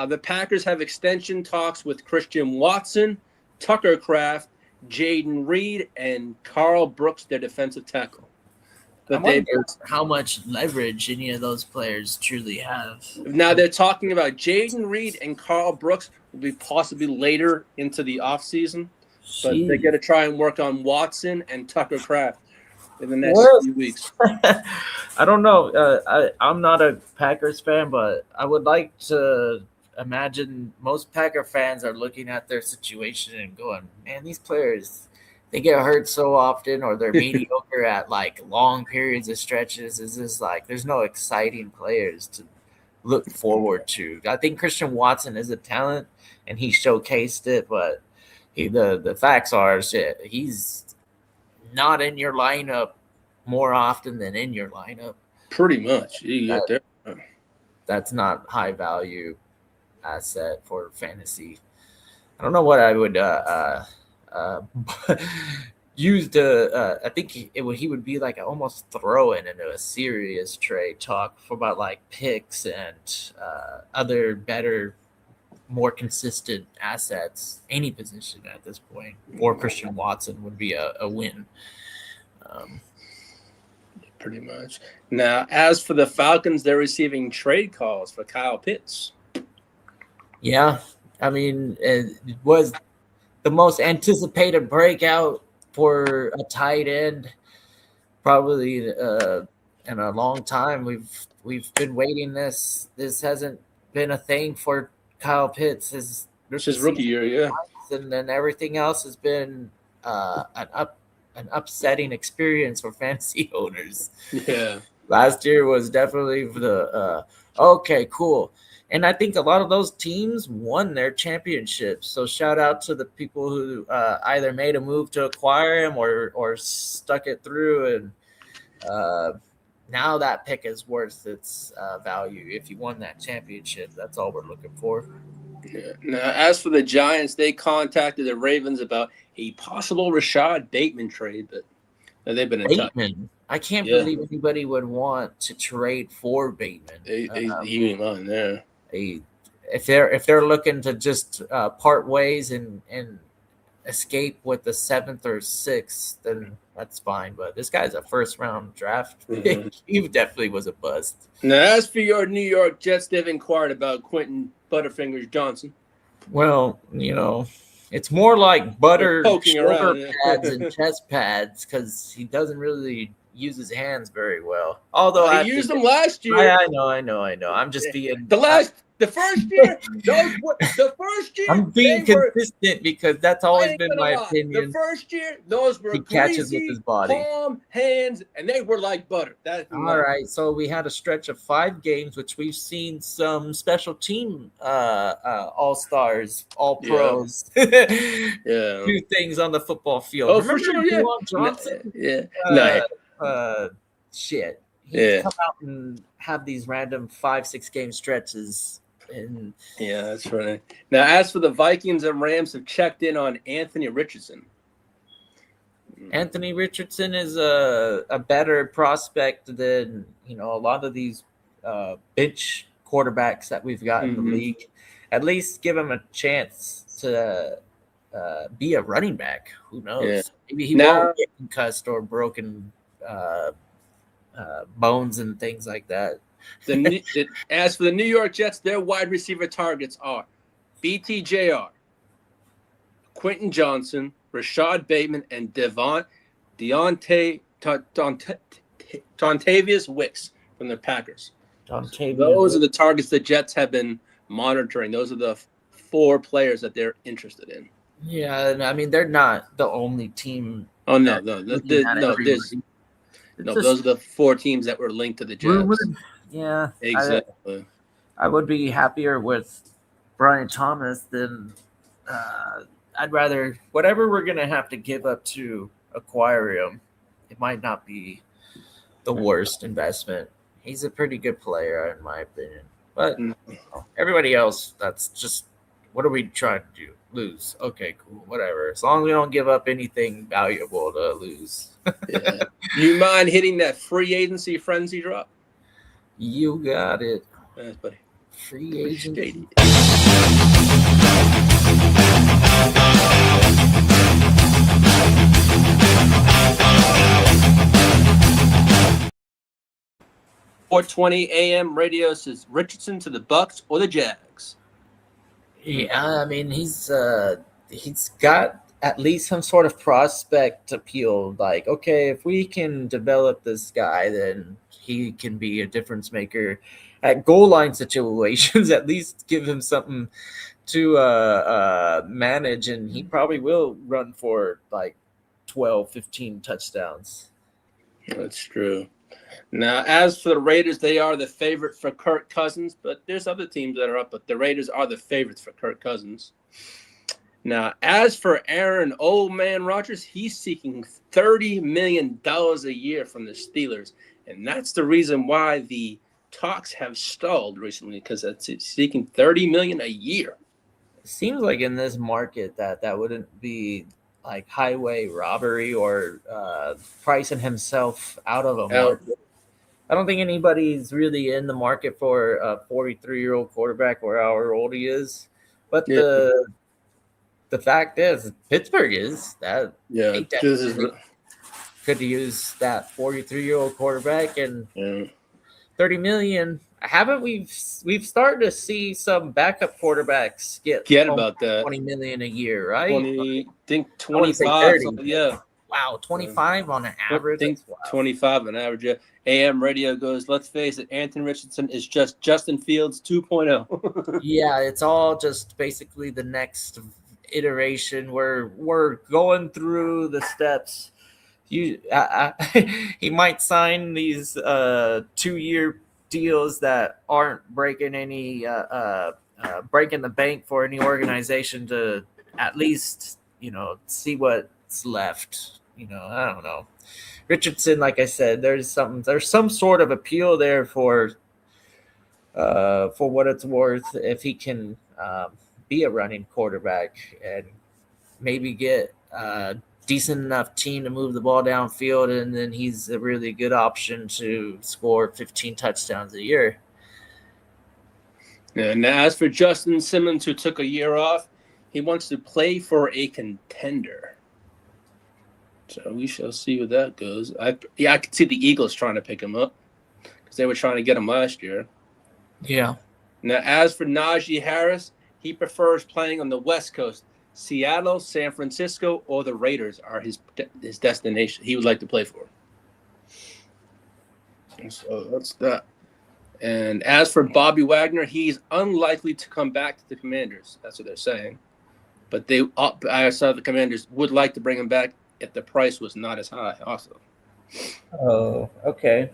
the Packers have extension talks with Christian Watson, Tucker Kraft, Jaden Reed, and Carl Brooks, their defensive tackle. I wonder how much leverage any of those players truly have. Now they're talking about Jaden Reed and Carl Brooks will be possibly later into the offseason, but they're going to try and work on Watson and Tucker Kraft in the next few weeks. I don't know. I'm not a Packers fan, but I would like to imagine most Packer fans are looking at their situation and going, man, these players, they get hurt so often, or they're mediocre at like long periods of stretches. It's just like there's no exciting players to look forward to. I think Christian Watson is a talent, and he showcased it, but the facts are shit. He's not in your lineup more often than in your lineup. Pretty much. That's not high value asset for fantasy. I don't know what I would used I think he would be like almost throwing into a serious trade talk for about like picks and other better, more consistent assets. Any position at this point, or Christian Watson would be a win. Pretty much. Now, as for the Falcons, they're receiving trade calls for Kyle Pitts. Yeah, I mean, it was the most anticipated breakout for a tight end probably in a long time. We've been waiting this. This hasn't been a thing for Kyle Pitts. His rookie year, yeah. And then everything else has been an upsetting experience for fantasy owners. Yeah. Last year was definitely the okay, cool. And I think a lot of those teams won their championships. So shout out to the people who either made a move to acquire him or stuck it through. And now that pick is worth its value. If you won that championship, that's all we're looking for. Yeah. Now, as for the Giants, they contacted the Ravens about a possible Rashod Bateman trade, but they've been in touch. I can't believe anybody would want to trade for Bateman. He ain't on there. If they're looking to just part ways and escape with the 7th or 6th, then that's fine. But this guy's a first round draft pick. He definitely was a bust. Now, as for your New York Jets, they've inquired about Quentin Butterfingers Johnson. Well, it's more like shoulder pads and chest pads because he doesn't really use his hands very well. Although he used them last year. I know. I'm just being the first year. The first year I'm being consistent because that's always been my opinion. The first year, those were catches with his body, palm, hands, and they were like butter. All right. So we had a stretch of 5 games, which we've seen some special team all-stars, all-pros do things on the football field. Oh, remember for sure, yeah. Johnson? Shit. He'd come out and have these random 5-6 game stretches. Yeah, that's right. Now, as for the Vikings and Rams, have checked in on Anthony Richardson. Anthony Richardson is a better prospect than a lot of these bench quarterbacks that we've got in the league. At least give him a chance to be a running back. Who knows? Yeah. Maybe he won't get concussed or broken bones and things like that. As for the New York Jets, their wide receiver targets are BTJR, Quentin Johnston, Rashod Bateman, and Dontavius Wicks from the Packers. Those are the targets the Jets have been monitoring. Those are the 4 players that they're interested in. Yeah, and I mean they're not the only team. Oh no! Those are the 4 teams that were linked to the Jets. Yeah, exactly. I would be happier with Brian Thomas than I'd rather whatever we're gonna have to give up to acquire him. It might not be the worst investment. He's a pretty good player in my opinion, but everybody else, that's just what are we trying to do? Lose? Okay, cool, whatever. As long as we don't give up anything valuable to lose. Yeah. You mind hitting that free agency frenzy drop? You got it. Thanks, buddy. Free agent. .4:20 a.m. radio says Richardson to the Bucks or the Jags. Yeah, I mean he's got at least some sort of prospect appeal. Like, okay, if we can develop this guy, then he can be a difference maker at goal line situations. At least give him something to manage, and he probably will run for like 12, 15 touchdowns. That's true. Now, as for the Raiders, they are the favorite for Kirk Cousins, but there's other teams that are up, but the Raiders are the favorites for Kirk Cousins. Now, as for Aaron Old Man Rodgers, he's seeking $30 million a year from the Steelers, and that's the reason why the talks have stalled recently, because it's seeking $30 million a year. It seems like in this market that wouldn't be like highway robbery or pricing himself out of a Out. market. I don't think anybody's really in the market for a 43-year-old quarterback or however old he is. But Yeah. the fact is, Pittsburgh is that. Yeah, they this is definitely could use that 43-year-old quarterback and yeah. 30 million. Haven't we've started to see some backup quarterbacks get about that. 20 million a year, right? 20, think I wanna say 25. 30. Yeah. Wow, 25 on an I average. think That's wild. 25 on average. Yeah. AM radio goes, let's face it, Anthony Richardson is just Justin Fields 2.0. Yeah, it's all just basically the next iteration where we're going through the steps. He might sign these 2-year deals that aren't breaking any breaking the bank for any organization to at least see what's left. I don't know. Richardson, like I said, there's some sort of appeal there for what it's worth if he can be a running quarterback and maybe get a decent enough team to move the ball downfield, and then he's a really good option to score 15 touchdowns a year. Yeah, now as for Justin Simmons, who took a year off, he wants to play for a contender. So we shall see where that goes. I could see the Eagles trying to pick him up because they were trying to get him last year. Yeah. Now, as for Najee Harris, he prefers playing on the West Coast. Seattle, San Francisco, or the Raiders are his destination. He would like to play for. So that's that. And as for Bobby Wagner, he's unlikely to come back to the Commanders. That's what they're saying. But I saw the Commanders would like to bring him back if the price was not as high also. Oh, okay.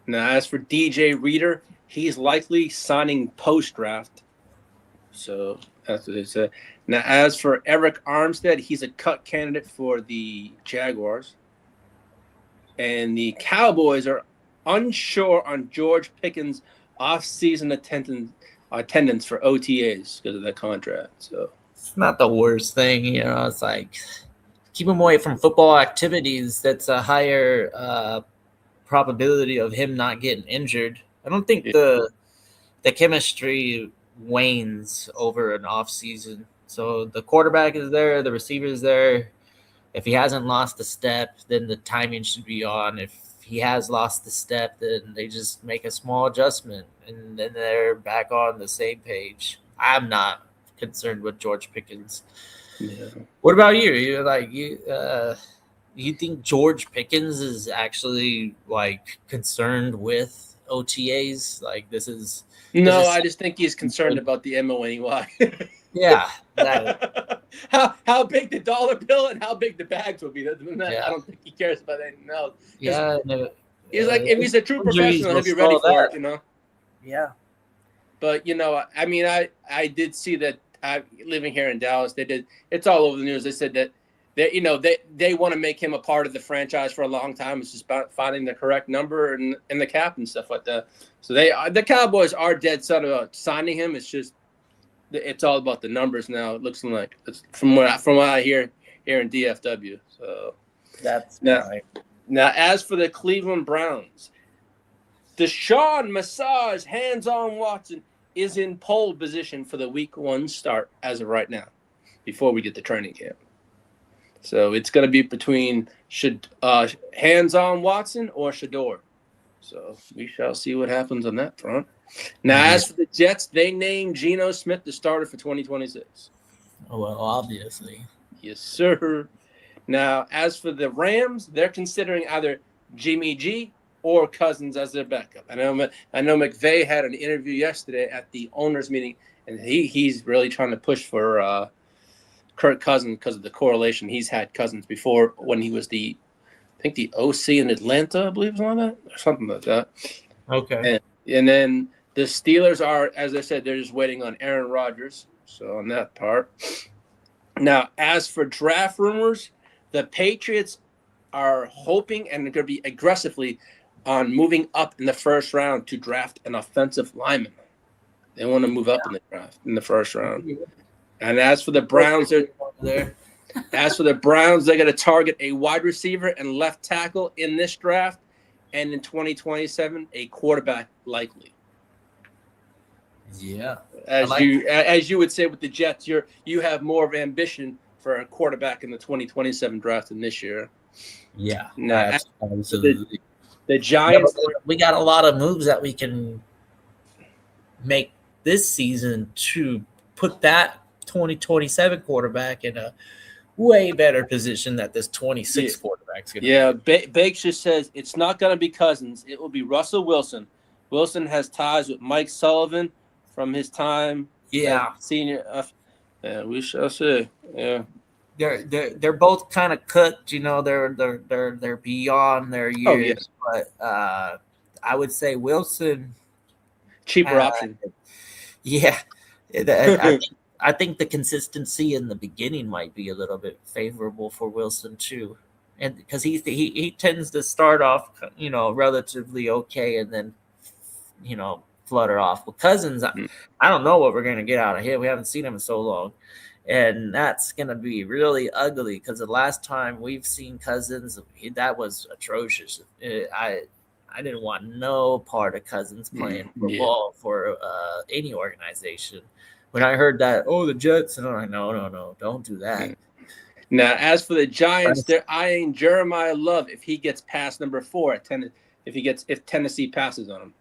Now, as for DJ Reader, he's likely signing post-draft. So that's what they said. Now, as for Eric Armstead, he's a cut candidate for the Jaguars. And the Cowboys are unsure on George Pickens' off-season attendance for OTAs because of that contract. So it's not the worst thing, It's like keep him away from football activities. That's a higher probability of him not getting injured. I don't think the chemistry wanes over an off season. So the quarterback is there, the receiver is there. If he hasn't lost a step, then the timing should be on. If he has lost the step, then they just make a small adjustment, and then they're back on the same page. I'm not concerned with George Pickens. yeah. What about you? You think George Pickens is actually concerned with OTAs? I just think he's concerned about the MONEY. Yeah. How big the dollar bill and how big the bags will be. Yeah. I don't think he cares about anything else. Yeah. He's if he's a true professional, he'll be ready for it, Yeah. But, I did see that living here in Dallas, it's all over the news. They said that they want to make him a part of the franchise for a long time. It's just about finding the correct number and the cap and stuff like that. So the Cowboys are dead set about signing him. It's just it's all about the numbers now. It looks like from what I hear here in DFW. So That's right. Now, as for the Cleveland Browns, Deshaun Massage Hands-On Watson is in pole position for the Week 1 start as of right now, before we get to training camp. So it's going to be between Hands-On Watson or Shador. So we shall see what happens on that front. Now, as for the Jets, they named Geno Smith the starter for 2026. Oh, well, obviously. Yes, sir. Now, as for the Rams, they're considering either Jimmy G or Cousins as their backup. I know McVay had an interview yesterday at the owners' meeting, and he's really trying to push for Kirk Cousins because of the correlation. He's had Cousins before when he was the OC in Atlanta, I believe, something like that. Okay. And then the Steelers are, as I said, they're just waiting on Aaron Rodgers. So on that part. Now, as for draft rumors, the Patriots are hoping and they're going to be aggressively on moving up in the first round to draft an offensive lineman. They want to move up in the draft in the first round. And as for the Browns, As for the Browns, they're going to target a wide receiver and left tackle in this draft, and in 2027, a quarterback likely. Yeah. As you would say with the Jets, you have more of ambition for a quarterback in the 2027 draft than this year. Yeah. Now, Absolutely. The Giants. We got a lot of moves that we can make this season to put that 2027 quarterback in a way better position that this 26 quarterback's going to be. Bakes just says it's not going to be Cousins. It will be Russell Wilson. Wilson has ties with Mike Sullivan from his time. Senior. We shall see. Yeah. They're both kind of cooked, they're beyond their years. But I would say Wilson, cheaper option. Yeah, I think the consistency in the beginning might be a little bit favorable for Wilson too, and because he tends to start off relatively okay and then flutter off. With Cousins, I don't know what we're gonna get out of him. We haven't seen him in so long. And that's going to be really ugly because the last time we've seen Cousins, that was atrocious. I didn't want no part of Cousins playing football for any organization. When I heard that, the Jets, and I'm like, no, don't do that. Now, as for the Giants, they're eyeing Jeremiah Love if he gets past number 4 at if Tennessee passes on him.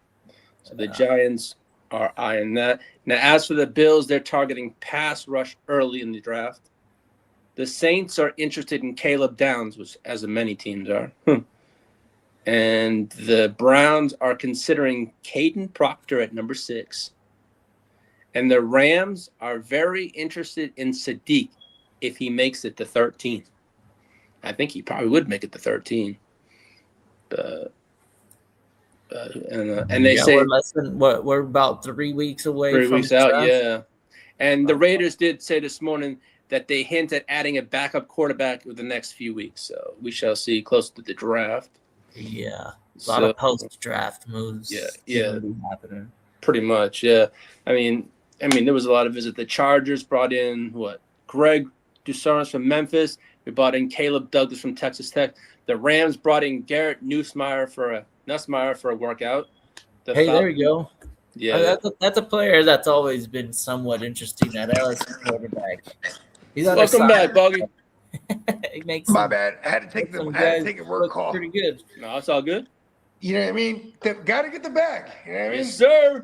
So the Giants are eyeing that. Now, as for the Bills, they're targeting pass rush early in the draft. The Saints are interested in Caleb Downs, which as many teams are. And the Browns are considering Caden Proctor at number 6. And the Rams are very interested in Sadiq if he makes it to 13. I think he probably would make it to 13. And they say we're about 3 weeks away. 3 weeks out, yeah. And the Raiders did say this morning that they hint at adding a backup quarterback with the next few weeks. So we shall see close to the draft. Yeah, a lot of post-draft moves. Yeah, happening. Pretty much, yeah. I mean, there was a lot of visits. The Chargers brought in Greg Dusaris from Memphis. We brought in Caleb Douglas from Texas Tech. The Rams brought in Garrett Nussmeier for a workout. There you go. Yeah, that's a player that's always been somewhat interesting at LSU quarterback. Welcome back, Boggy. It makes my bad. I had to take a work call. Pretty good. No, it's all good. You know what I mean? Got to get the bag. You know what I mean? Yes, sir.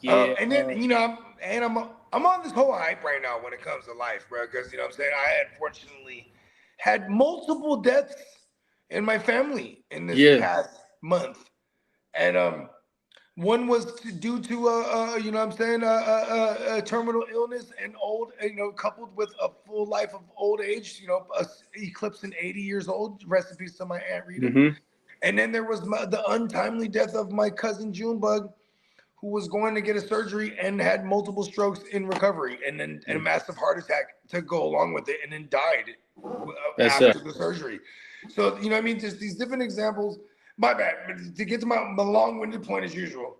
Yeah. And then I'm on this whole hype right now when it comes to life, bro. Because what I'm saying, I unfortunately had multiple deaths in my family in this past month, and one was due to a terminal illness and old, coupled with a full life of old age, eclipsing 80 years old. Rest in peace to my Aunt Rita. Mm-hmm. And then there was the untimely death of my cousin Junebug, who was going to get a surgery and had multiple strokes in recovery, and then a massive heart attack to go along with it, and then died after the surgery. So, just these different examples. My bad. But to get to my long-winded point as usual,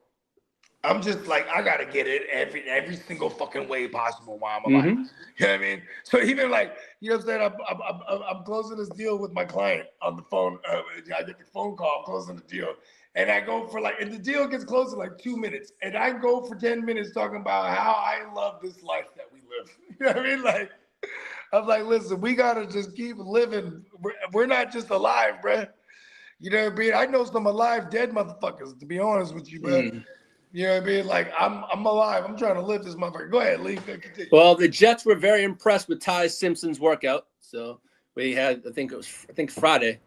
I'm just like, I got to get it every single fucking way possible while I'm alive. Mm-hmm. You know what I mean? So even I'm closing this deal with my client on the phone. I get the phone call, I'm closing the deal. And I go for and the deal gets closed in 2 minutes. And I go for 10 minutes talking about how I love this life that we live. You know what I mean? I'm like, listen, we got to just keep living. We're not just alive, bruh. You know what I mean? I know some alive, dead motherfuckers, to be honest with you, bro. You know what I mean? I'm alive. I'm trying to live this motherfucker. Go ahead, Lee. Continue. Well, the Jets were very impressed with Ty Simpson's workout. So we had, I think Friday.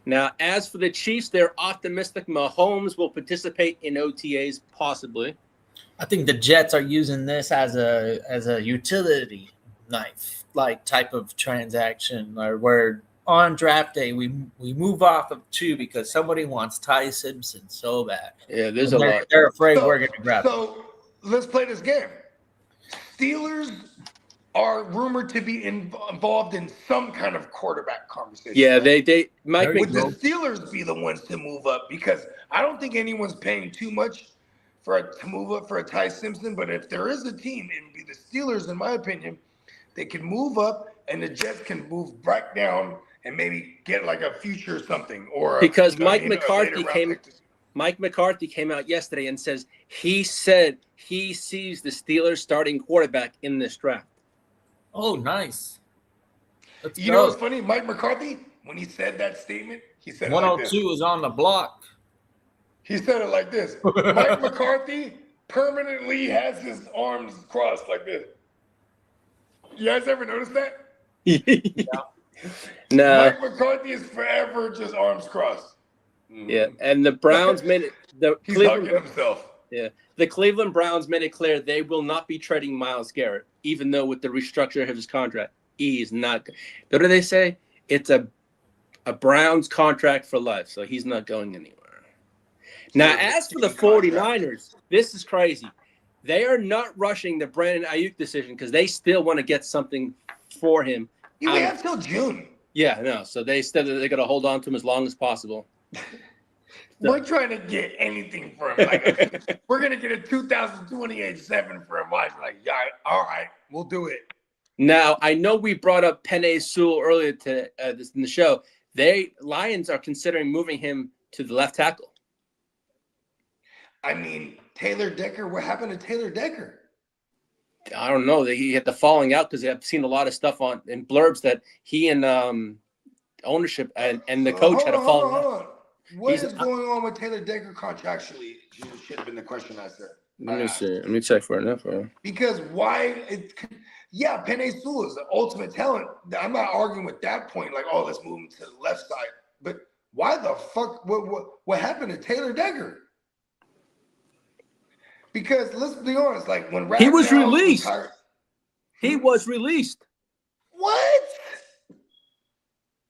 Now, as for the Chiefs, they're optimistic Mahomes will participate in OTAs, possibly. I think the Jets are using this as a utility knife type of transaction, where on draft day we move off of 2 because somebody wants Ty Simpson so bad. Yeah, there's a lot. They're afraid we're going to grab him. So let's play this game. Steelers are rumored to be involved in some kind of quarterback conversation. Yeah, they might Would the Steelers be the ones to move up? Because I don't think anyone's paying too much to move up for a Ty Simpson. But if there is a team, it would be the Steelers, in my opinion, they can move up, and the Jets can move back down and maybe get like a future or something, or Because Mike McCarthy came out yesterday and says he said he sees the Steelers starting quarterback in this draft. Oh, nice. Let's You know what's funny? Mike McCarthy, when he said that statement, he said it like this. 102 is on the block. He said it like this. Mike McCarthy permanently has his arms crossed like this. You guys ever notice that? Yeah. No. Mike McCarthy is forever just arms crossed. Yeah, and the Browns made it. He's hugging himself. Yeah, the Cleveland Browns made it clear they will not be trading Myles Garrett, even though with the restructure of his contract, he's not. What do they say? It's a Browns contract for life, so he's not going anywhere. Now, as for the 49ers, this is crazy. They are not rushing the Brandon Ayuk decision because they still want to get something for him. We have till June. Yeah, no. So they said that they're going to hold on to him as long as possible. We're trying to get anything for him. Like, we're going to get a 2028 7 for him. Like, yeah, all right, we'll do it. Now, I know we brought up Penei Sewell earlier in the show. Lions are considering moving him to the left tackle. I mean, Taylor Decker, what happened to Taylor Decker? I don't know. He had the falling out because I've seen a lot of stuff in blurbs that he and ownership and the coach had a falling out. What is going on with Taylor Decker contractually? Should have been the question I said. Let me see. Let me check for it. Because yeah, Penei Sewell is the ultimate talent. I'm not arguing with that point. Like, oh, let's move him to the left side. But why the fuck? What happened to Taylor Decker? Because let's be honest, like when he was released. He was released. What?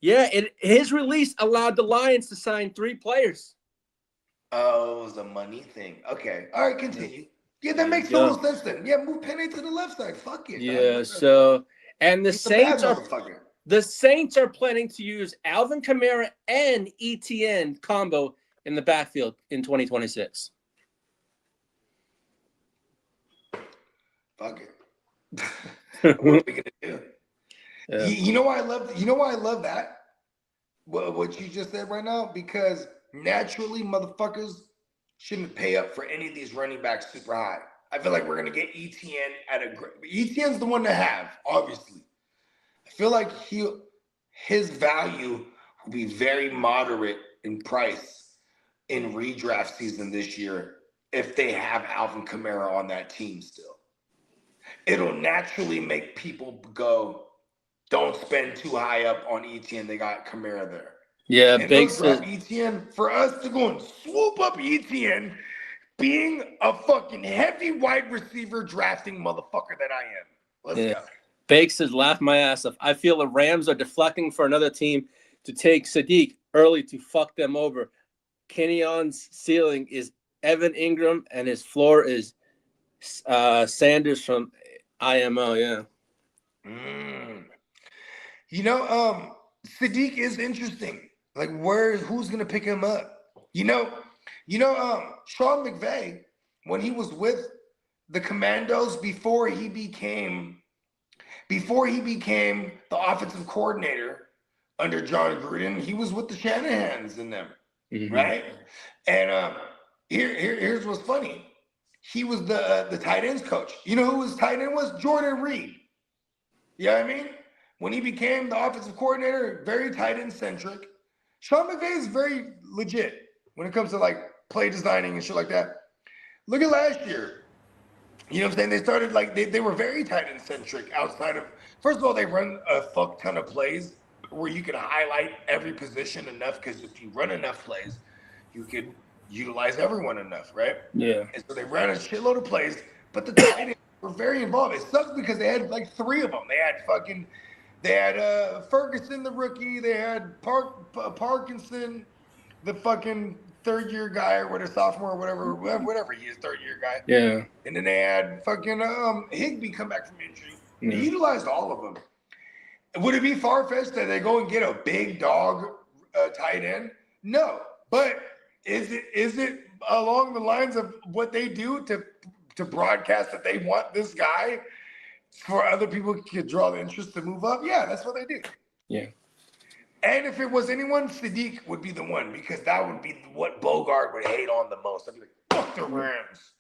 Yeah, his release allowed the Lions to sign 3 players. Oh, it was a money thing. Okay. All right, continue. Yeah, that makes total sense then. Yeah, move Penei to the left side. Fuck it. Yeah, so and the Saints are planning to use Alvin Kamara and ETN combo in the backfield in 2026. Fuck it. What are we gonna do? Yeah. You know why I love that? What you just said right now? Because naturally, motherfuckers shouldn't pay up for any of these running backs super high. I feel like we're gonna get ETN at a great. ETN's the one to have, obviously. I feel like his value will be very moderate in price in redraft season this year if they have Alvin Kamara on that team still. It'll naturally make people go, don't spend too high up on ETN. They got Kamara there. Yeah, big ETN for us to go and swoop up ETN, being a fucking heavy wide receiver drafting motherfucker that I am. Let's go. Bakes says, laugh my ass off. I feel the Rams are deflecting for another team to take Sadiq early to fuck them over. Kenyon's ceiling is Evan Ingram, and his floor is Sanders from IMO. Yeah. You know, Sadiq is interesting. Like, who's gonna pick him up? You know, Sean McVay, when he was with the Commandos before he became the offensive coordinator under John Gruden, he was with the Shanahans in them, right? And here's what's funny. He was the tight ends coach. You know who his tight end was? Jordan Reed. You know what I mean? When he became the offensive coordinator, very tight end centric. Sean McVay is very legit when it comes to like play designing and shit like that. Look at last year. You know what I'm saying? They started like they were very tight end centric outside of, first of all, they run a fuck ton of plays where you can highlight every position enough, because if you run enough plays, you could utilize everyone enough, right? Yeah. And so they ran a shitload of plays, but the tight ends were very involved. It sucks because they had like 3 of them. They had Ferguson, the rookie. They had Parkinson, the fucking third-year guy, or whatever, sophomore, or whatever he is, third-year guy. Yeah. And then they had fucking Higbee come back from injury. Yeah. They utilized all of them. Would it be far-fetched that they go and get a big dog tight end? No. But is it along the lines of what they do to broadcast that they want this guy for other people to draw the interest to move up, yeah, that's what they do. Yeah. And if it was anyone, Sadiq would be the one because that would be what Bogart would hate on the most. I'd be like, fuck the Rams.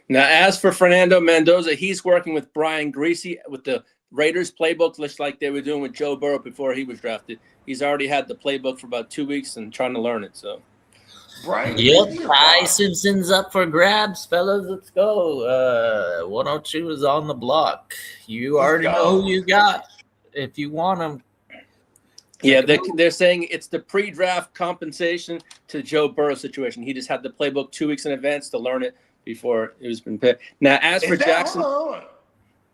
Now, as for Fernando Mendoza, he's working with Brian Greasy with the Raiders playbook, just like they were doing with Joe Burrow before he was drafted. He's already had the playbook for about 2 weeks and trying to learn it. So, Brian, Yep, Ty Simpson's up for grabs, fellas. Let's go. 102 is on the block. You already know who you got. If you want them. yeah, they're saying it's the pre-draft compensation to Joe Burrow situation. He just had the playbook 2 weeks in advance to learn it before it was been picked. Now, as for Jackson, hold on.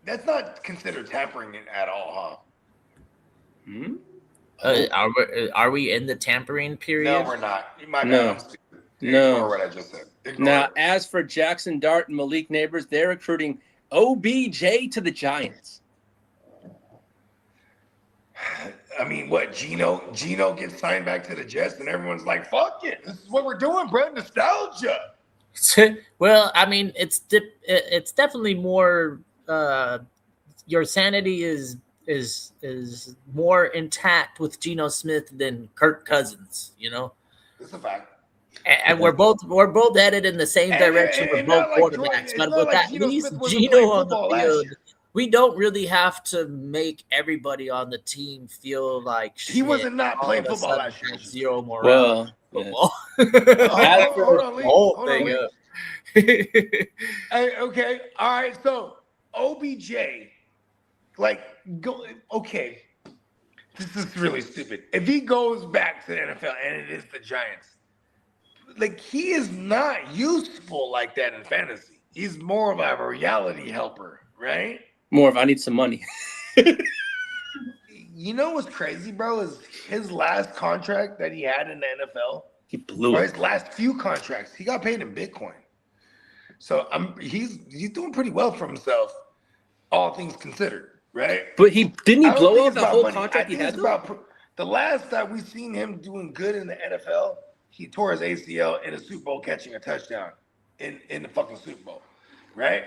That's not considered tampering at all, huh? Are we in the tampering period? No, we're not. My No. bad. No. Ignore what I just said. Ignore now, it. as for Jackson Dart and Malik Neighbors, they're recruiting OBJ to the Giants. I mean, what? Gino gets signed back to the Jets, and everyone's like, "Fuck it, this is what we're doing, bro. Nostalgia." Well, I mean, it's definitely more. Your sanity is more intact with Geno Smith than Kirk Cousins. You know, It's a fact. and we're both headed in the same direction with both quarterbacks. But with at least Geno on the field, we don't really have to make everybody on the team feel like shit. He wasn't not all playing of a football sudden last year. have zero morale. Well, Football. Hold on, Lee. Whole Hold on, thing Lee. up. Hey, okay, all right. So OBJ, okay. This is really stupid. If he goes back to the NFL and it is the Giants, he is not useful like that in fantasy. He's more of a reality helper, right? more of I need some money. You know what's crazy, bro, is his last contract that he had in the NFL, He blew or it. his last few contracts, he got paid in Bitcoin. So he's doing pretty well for himself, all things considered, right? But he didn't he I don't blow think up it's the about whole money. contract I he think had? it's about the last that we've seen him doing good in the NFL, he tore his ACL in a Super Bowl catching a touchdown in the fucking Super Bowl, right?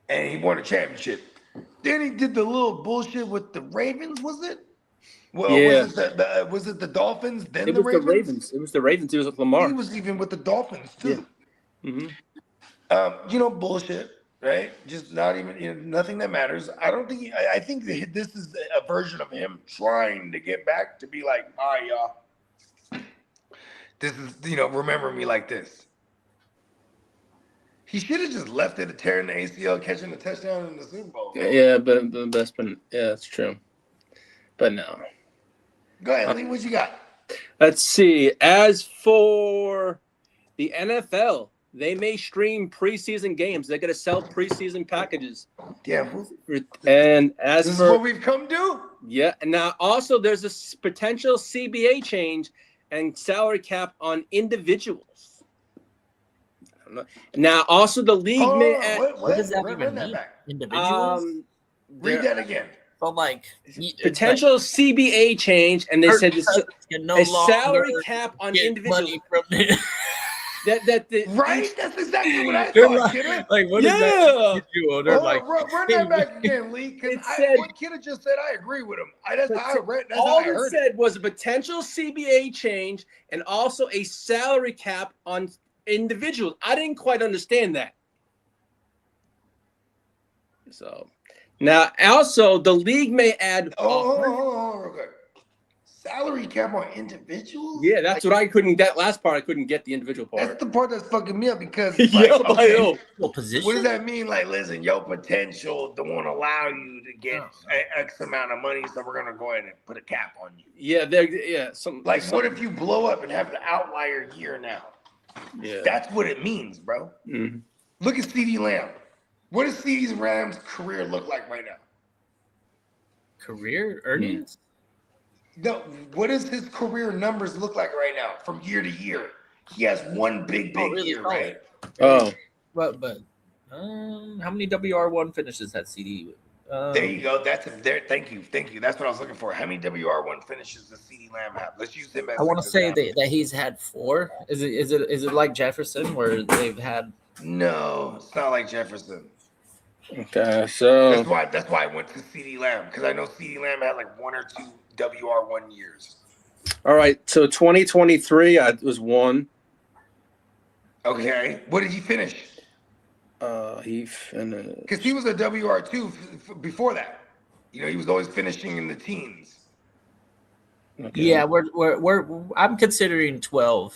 And he won a championship. Then he did the little bullshit with the Ravens, was it? Well, Yeah. was it the Dolphins? Then It the was the Ravens. Ravens. It was the Ravens. It was with Lamar. He was even with the Dolphins too. Mm-hmm. Bullshit, right? Just not even, nothing that matters. I don't think, I think that this is a version of him trying to get back to be like, all right, y'all, this is, remember me like this. He should have just left it at tearing the ACL, catching the touchdown in the Super Bowl. Yeah, but that's been that's true. But no. Go ahead, Lee, what you got? Let's see. As for the NFL, they may stream preseason games. They're going to sell preseason packages. Yeah. And as This for is what we've come to? yeah, and now also there's a potential CBA change and salary cap on individuals. Now, also the league Hold may on, add, What does that Run even that mean? back. Individuals? Read that again. So potential CBA change, and they said this, can no a longer salary cap on get individuals. money from the, Right? That's exactly what I they're thought, like, kiddo. what Yeah. does that do? They're Hold like, on, run that back again, Lee. Because It said- what kiddo just said, I agree with him. That's how I read. That's how all I it heard it. said was a potential CBA change and also a salary cap on individuals. I didn't quite understand that. So now also the league may add. Hold on, real quick. Salary cap on individuals? Yeah, that's what I couldn't. That last part I couldn't get the individual That's part. the part that's fucking me up because, Yeah, I know. what position? what does that mean? Like, listen, your potential won't allow you to get X amount of money, so we're gonna go ahead and put a cap on you. Yeah, some Like, what if you blow up and have an outlier year now? Yeah. That's what it means, bro. Mhm. Look at CeeDee Lamb. What does CeeDee Lamb's career look like right now? Career earnings? No, what does his career numbers look like right now from year to year? He has one big really year, solid. right? Oh, But how many WR1 finishes had CD? There you go. That's there. Thank you. That's what I was looking for. How many WR1 finishes does CeeDee Lamb have? Let's use him as. I want to say that he's had 4. Is it like Jefferson where they've had? No, it's not like Jefferson. Okay, so That's why I went to CeeDee Lamb, because I know CeeDee Lamb had like 1 or 2 WR1 years. all right, so 2023 was 1. Okay, what did he finish? He finished. Because he was a WR2 before that. You know, he was always finishing in the teens. Okay. Yeah, I'm considering 12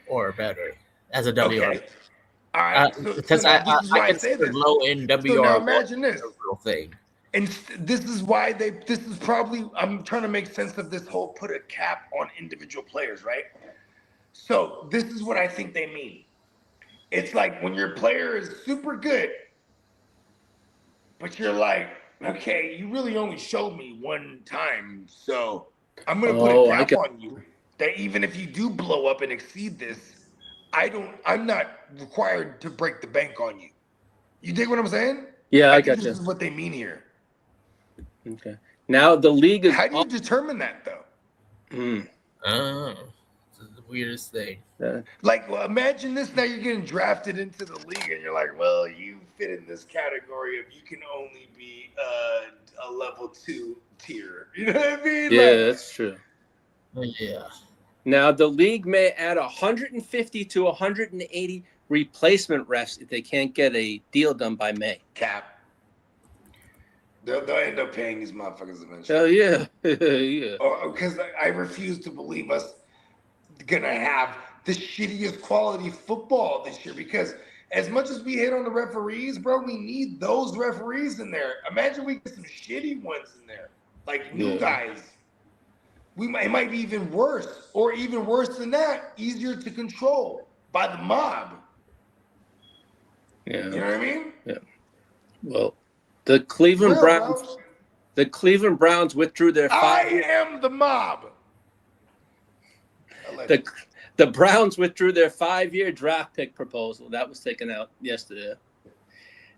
or better as a WR. Okay. All right. So Because now this is why I say consider this. low end WR1 So now imagine this. a real thing. And this is why this is probably, I'm trying to make sense of this whole put a cap on individual players, right? So this is what I think they mean. It's like when your player is super good, but you're like, okay, you really only showed me one time, so I'm going to put a cap on you that even if you do blow up and exceed this, I'm not required to break the bank on you. You dig what I'm saying? Yeah, I think got this you. is what they mean here. Okay. Now the league is. How do you determine that though? Oh, this is the weirdest thing. Like, well, imagine this. Now you're getting drafted into the league, and you're like, well, you fit in this category of you can only be a level 2 tier. You know what I mean? Yeah, Like, that's true. Yeah. Now the league may add 150 to 180 replacement refs if they can't get a deal done by May. cap. They'll end up paying these motherfuckers eventually. Hell yeah, yeah. Because I refuse to believe us gonna have the shittiest quality football this year. Because as much as we hit on the referees, bro, we need those referees in there. Imagine we get some shitty ones in there, like new guys. It might be even worse, or even worse than that, easier to control by the mob. Yeah. You know what I mean? Yeah. Well, the Cleveland Browns. Bro. The Cleveland Browns withdrew their I am the mob. The Browns withdrew their 5-year draft pick proposal. That was taken out yesterday.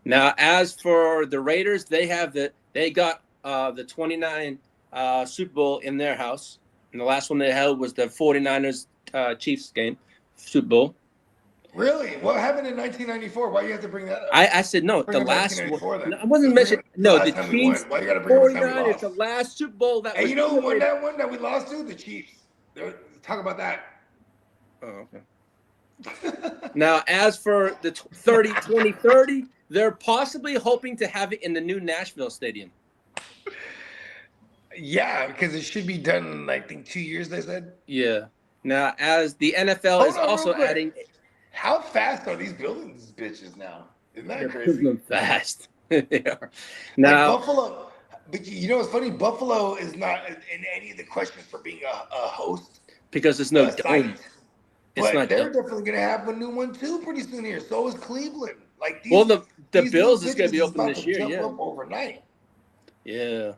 Now, as for the Raiders, they got the 29 Super Bowl in their house. And the last one they held was the 49ers Chiefs game, Super Bowl. Really? What happened in 1994? Why do you have to bring that up? I said no. Bring The up last one. 1994 No, I wasn't mentioning. No, the time we Chiefs. won. Why you gotta bring up the time we 49ers, lost? the last Super Bowl that Hey, was. you know who won that one that we lost to? The Chiefs. Talk about that. Oh, okay. Now, as for the 2030, they're possibly hoping to have it in the new Nashville Stadium. Yeah, because it should be done in, I think, 2 years, they said. Yeah. Now, as the NFL is also adding. How fast are these building these bitches now? Isn't that crazy? Fast. They are. Now, like Buffalo, but you know what's funny? Buffalo is not in any of the questions for being a host. Because there's no site. dome. But they're definitely going to have a new one too pretty soon here. So is Cleveland. Like these, well, the these Bills is going to be bitches open about this to year. jump Yeah. up overnight. Yeah.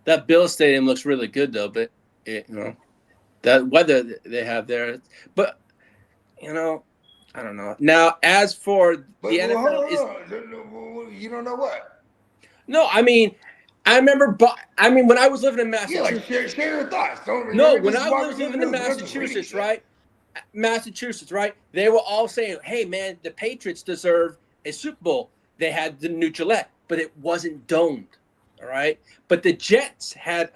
That Bills stadium looks really good though, but that weather they have there. But I don't know. Now, as for the NFL, you don't know what? No, I mean, I remember. When I was living in Massachusetts. Yeah, like share your thoughts. When I was living in Massachusetts, right? They were all saying, "Hey, man, the Patriots deserve a Super Bowl." They had the new Gillette, but it wasn't domed. All right, but the Jets had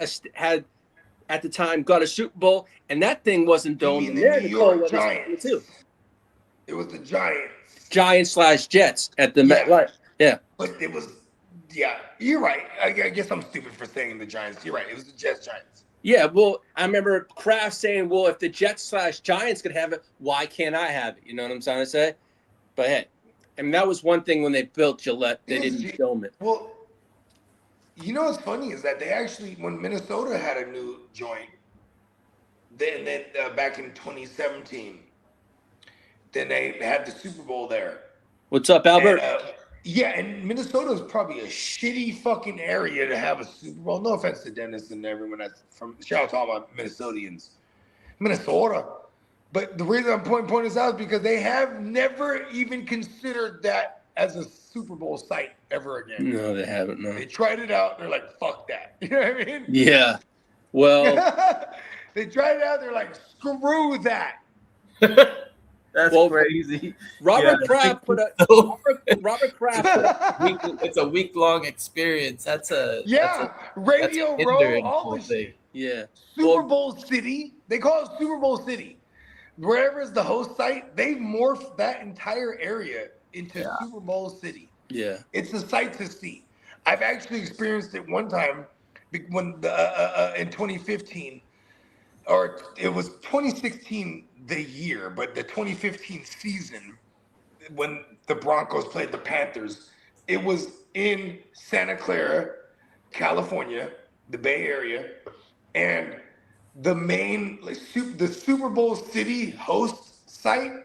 at the time got a Super Bowl, and that thing wasn't domed. You mean the New York Giants too. It was the Giants/Jets at the MetLife. Yeah, but it was. Yeah, you're right. I guess I'm stupid for saying the Giants. You're right. It was the Giants. Yeah, well, I remember Kraft saying, "Well, if the Jets/Giants could have it, why can't I have it?" You know what I'm trying to say? But hey, I mean that was one thing when they built Gillette, they didn't dome it. Well, you know what's funny is that they actually, when Minnesota had a new joint, then back in 2017, then they had the Super Bowl there. What's up, Albert? And Minnesota is probably a shitty fucking area to have a Super Bowl. No offense to Dennis and everyone that's from. Shout out to all my Minnesotans, Minnesota. But the reason I'm pointing this out is because they have never even considered that as a Super Bowl site ever again. No, they haven't. No. They tried it out. They're like, fuck that. You know what I mean? Yeah. Well, they tried it out. They're like, screw that. That's crazy. Robert Kraft put a Robert Kraft. It's a week-long experience. That's a Radio that's Row, all the thing. shit. Yeah. Super Bowl City. They call it Super Bowl City. Wherever is the host site, they've morphed that entire area into Super Bowl City. Yeah. It's a sight to see. I've actually experienced it one time when in 2015, or it was 2016 the year, but the 2015 season when the Broncos played the Panthers, it was in Santa Clara, California, the Bay Area, and the main, the Super Bowl City host site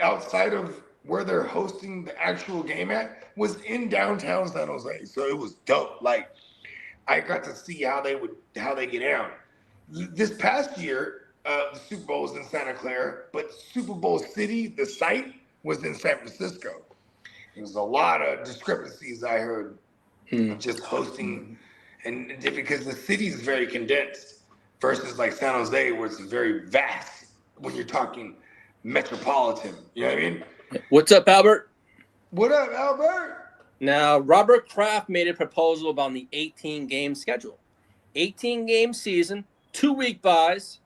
outside of where they're hosting the actual game at was in downtown San Jose. So it was dope. Like, I got to see how they get down. This past year, the Super Bowl was in Santa Clara, but Super Bowl City, the site, was in San Francisco. There was a lot of discrepancies I heard just hosting, and because the city is very condensed versus like San Jose, where it's very vast when you're talking metropolitan. You know what I mean? What's up, Albert? What up, Albert? Now, Robert Kraft made a proposal about the 18-game schedule. 18-game season, 2-week buys,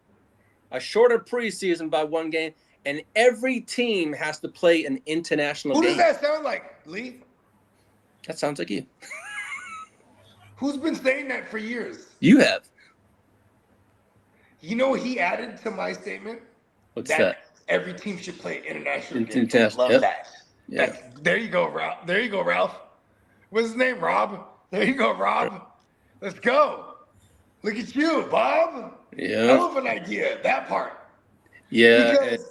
a shorter preseason by 1 game, and every team has to play an international game. Who does that sound like, Lee? That sounds like you. Who's been saying that for years? You have. You know what he added to my statement? What's that? Every team should play international games. International, Love yep. that. Yeah. There you go, Ralph. There you go, Ralph. What's his name? Rob. There you go, Rob. Let's go. Look at you, Bob. Yeah. Hell of an idea, that part. Yeah. Because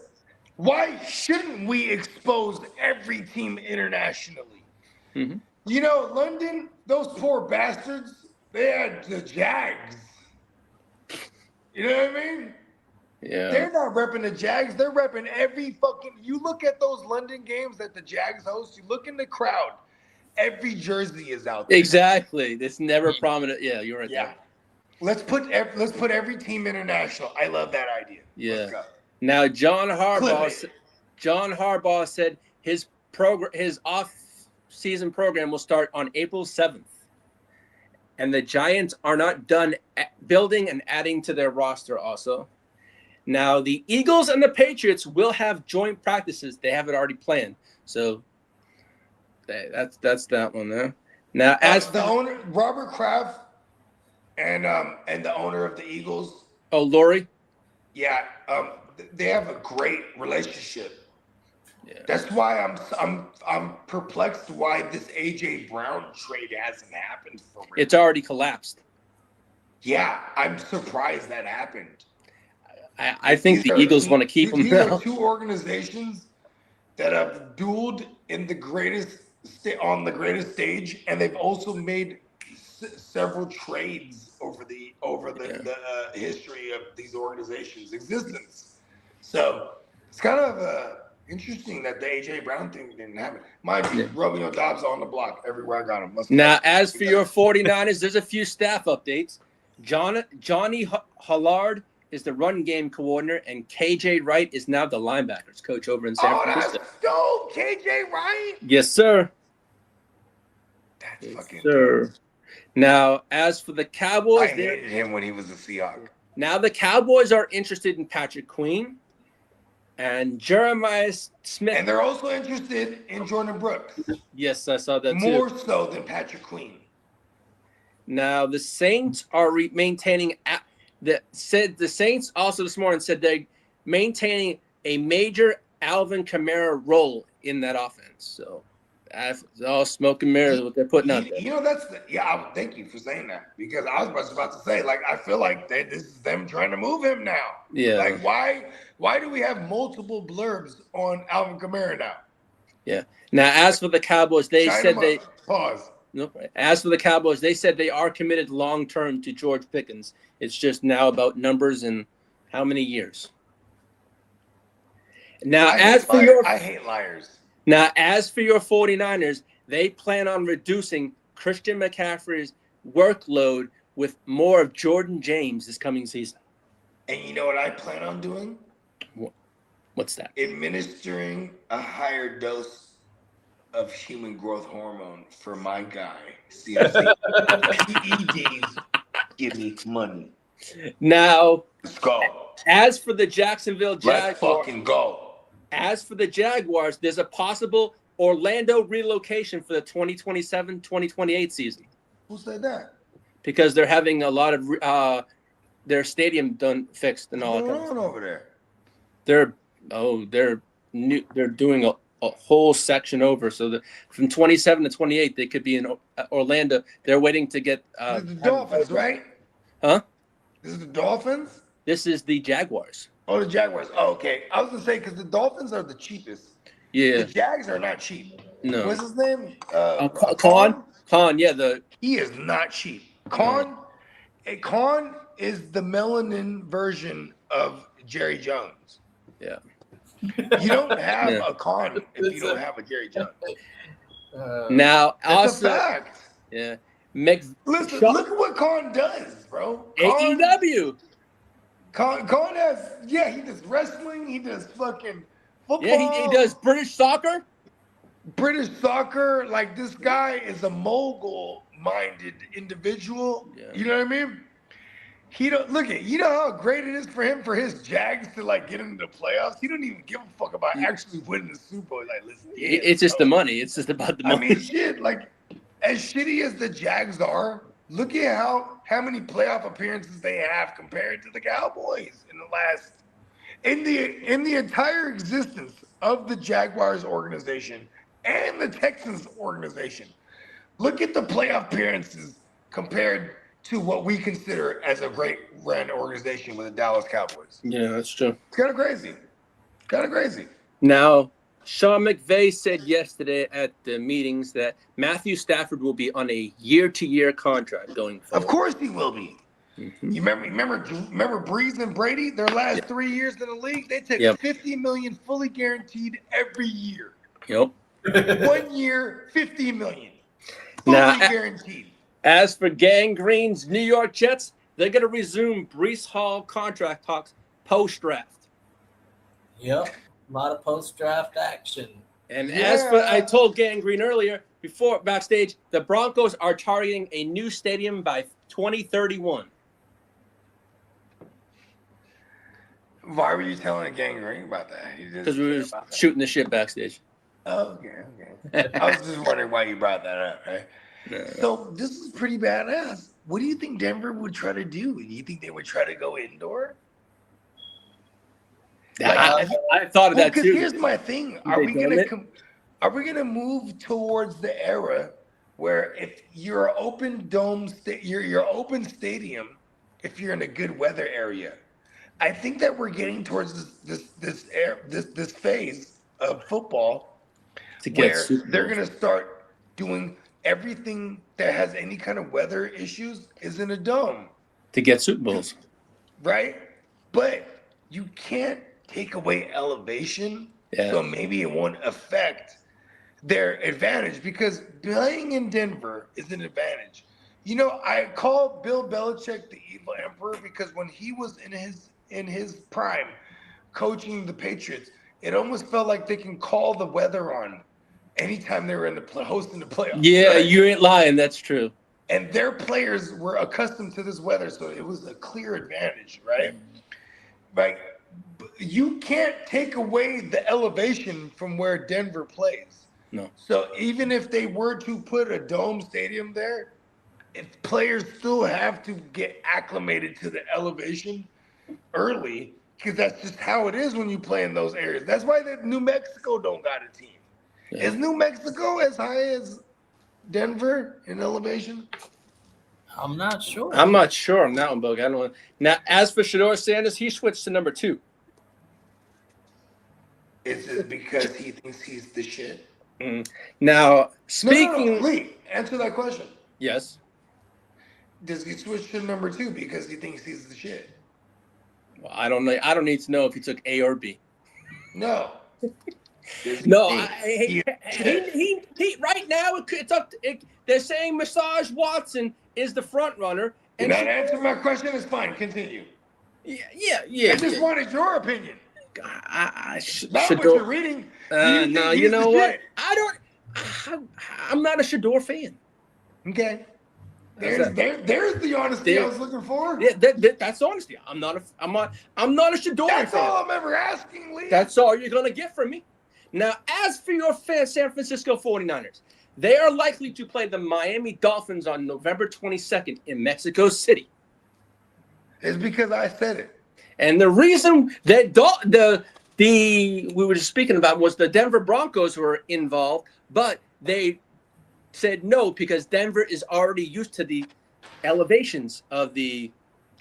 why shouldn't we expose every team internationally? Mhm. You know, London, those poor bastards, they had the Jags. You know what I mean? Yeah. They're not repping the Jags. They're repping every fucking. You look at those London games that the Jags host. You look in the crowd. Every jersey is out there. Exactly. It's never prominent. Yeah, you're right. Yeah. There. Let's put every team international. I love that idea. Yeah. Let's go. Now, John Harbaugh said his off-season program will start on April 7th, and the Giants are not done building and adding to their roster. Also, now the Eagles and the Patriots will have joint practices. They have it already planned. So that's that one there. Now, as the owner, Robert Kraft, and the owner of the Eagles. Oh, Lori. Yeah, they have a great relationship. Yeah. That's why I'm perplexed why this AJ Brown trade hasn't happened for real. It's already collapsed. Yeah, I'm surprised that happened. I think the Eagles want to keep him These now. are two organizations that have dueled in on the greatest stage, and they've also made several trades over the history of these organizations' existence. So it's kind of interesting that the AJ Brown thing didn't happen. Mind you, Romeo Dobbs on the block everywhere I got him. Now, as for your 49ers, there's a few staff updates. Johnny Hollard is the run game coordinator, and KJ Wright is now the linebackers coach over in San Francisco. That's dope, KJ Wright. Yes, sir. That's fucking sir. dope. Now, as for the Cowboys, I hated him when he was a Seahawk. Now the Cowboys are interested in Patrick Queen and Jeremiah Smith. And they're also interested in Jordan Brooks. Yes, I saw that too. More so than Patrick Queen. Now the Saints are maintaining. The Saints also this morning said they're maintaining a major Alvin Kamara role in that offense. So that's all smoke and mirrors what they're putting out there. You know, thank you for saying that, because I was about to say, like, I feel like this is them trying to move him now. Yeah. Like, why do we have multiple blurbs on Alvin Kamara now? Yeah. Now, as for the Cowboys, they said they pause. Nope. As for the Cowboys, they said they are committed long term to George Pickens. It's just now about numbers and how many years. Now, I hate liars. Now, as for your 49ers, they plan on reducing Christian McCaffrey's workload with more of Jordan James this coming season. And you know what I plan on doing? What? What's that? Administering a higher dose of human growth hormone for my guy. CMC. PEDs give me money. Now, Let's go. as for the Jacksonville Let's Jaguars, fucking go. there's a possible Orlando relocation for the 2027-2028 season Who said that? because they're having a lot of their stadium fixed and all What's that. going on over there? They're doing a whole section over, so that from 27 to 28 they could be in Orlando. They're waiting to get This is the Dolphins, right? Huh? This is the Dolphins? This is the Jaguars. Oh, the Jaguars. Oh, okay. I was going to say, because the Dolphins are the cheapest. Yeah. The Jags are not cheap. No. What's his name? Khan? Yeah, He is not cheap. Khan is the melanin version of Jerry Jones. Yeah. You don't have Yeah. a Khan if you don't have a Jerry Jones. Now, That's also, a fact. yeah, Listen, look at what Khan does, bro. AEW. Khan has, he does wrestling. He does fucking football. Yeah, he does British soccer. British soccer. Like, this guy is a mogul-minded individual. Yeah. You know what I mean? He don't look at. You know how great it is for him for his Jags to like get into the playoffs. He don't even give a fuck about actually winning the Super Bowl. Like, listen, It's just the money. It's just about the money. I mean, shit. Like, as shitty as the Jags are, look at how many playoff appearances they have compared to the Cowboys in the last in the entire existence of the Jaguars organization and the Texans organization. Look at the playoff appearances compared to what we consider as a great run organization with the Dallas Cowboys. Yeah, that's true. It's kind of crazy. Kind of crazy. Now, Sean McVay said yesterday at the meetings that Matthew Stafford will be on a year-to-year contract going forward. Of course he will be. Mm-hmm. You remember Breeze and Brady? Their last 3 years in the league, they took $50 million fully guaranteed every year. Yep. 1 year, $50 million fully guaranteed. As for Gang Green's New York Jets, they're going to resume Breece Hall contract talks post-draft. Yep. A lot of post-draft action. And as for, I told Gang Green earlier, before backstage, the Broncos are targeting a new stadium by 2031. Why were you telling Gang Green about that? Because we were shooting the shit backstage. Oh, okay. I was just wondering why you brought that up, right? No. So this is pretty badass. What do you think Denver would try to do? Do you think they would try to go indoor? I thought of that too. Because here's my thing: are we gonna move towards the era where if you're open dome, your open stadium, if you're in a good weather area, I think that we're getting towards this phase of football where they're gonna start doing everything that has any kind of weather issues is in a dome to get Super Bowls, right? But you can't take away elevation, so maybe it won't affect their advantage because playing in Denver is an advantage. You know, I call Bill Belichick the evil emperor because when he was in his prime coaching the Patriots, it almost felt like they can call the weather on anytime they were hosting the playoffs. Yeah, right? You ain't lying. That's true. And their players were accustomed to this weather, so it was a clear advantage, right? Like, you can't take away the elevation from where Denver plays. No. So even if they were to put a dome stadium there, players still have to get acclimated to the elevation early because that's just how it is when you play in those areas. That's why New Mexico don't got a team. Yeah. Is New Mexico as high as Denver in elevation? I'm not sure. I'm not sure on that one, Bug. I don't know. Now, as for Shedeur Sanders, he switched to number 2. Is it because he thinks he's the shit? Mm. Now, speaking... No, wait, answer that question. Yes. Does he switch to number 2 because he thinks he's the shit? Well, I don't know. I don't need to know if he took A or B. No. No, he right now it's up. They're saying Massage Watson is the front runner. And not answering my question is fine. Continue. Yeah. I just wanted your opinion. Not what you're reading. No, you know what? I'm not a Shador fan. Okay. There's the honesty I was looking for. Yeah, that's honesty. I'm not a Shador fan. That's all I'm ever asking, Lee. That's all you're gonna get from me. Now, as for your San Francisco 49ers, they are likely to play the Miami Dolphins on November 22nd in Mexico City. It's because I said it. And the reason that we were just speaking about was the Denver Broncos were involved, but they said no because Denver is already used to the elevations of the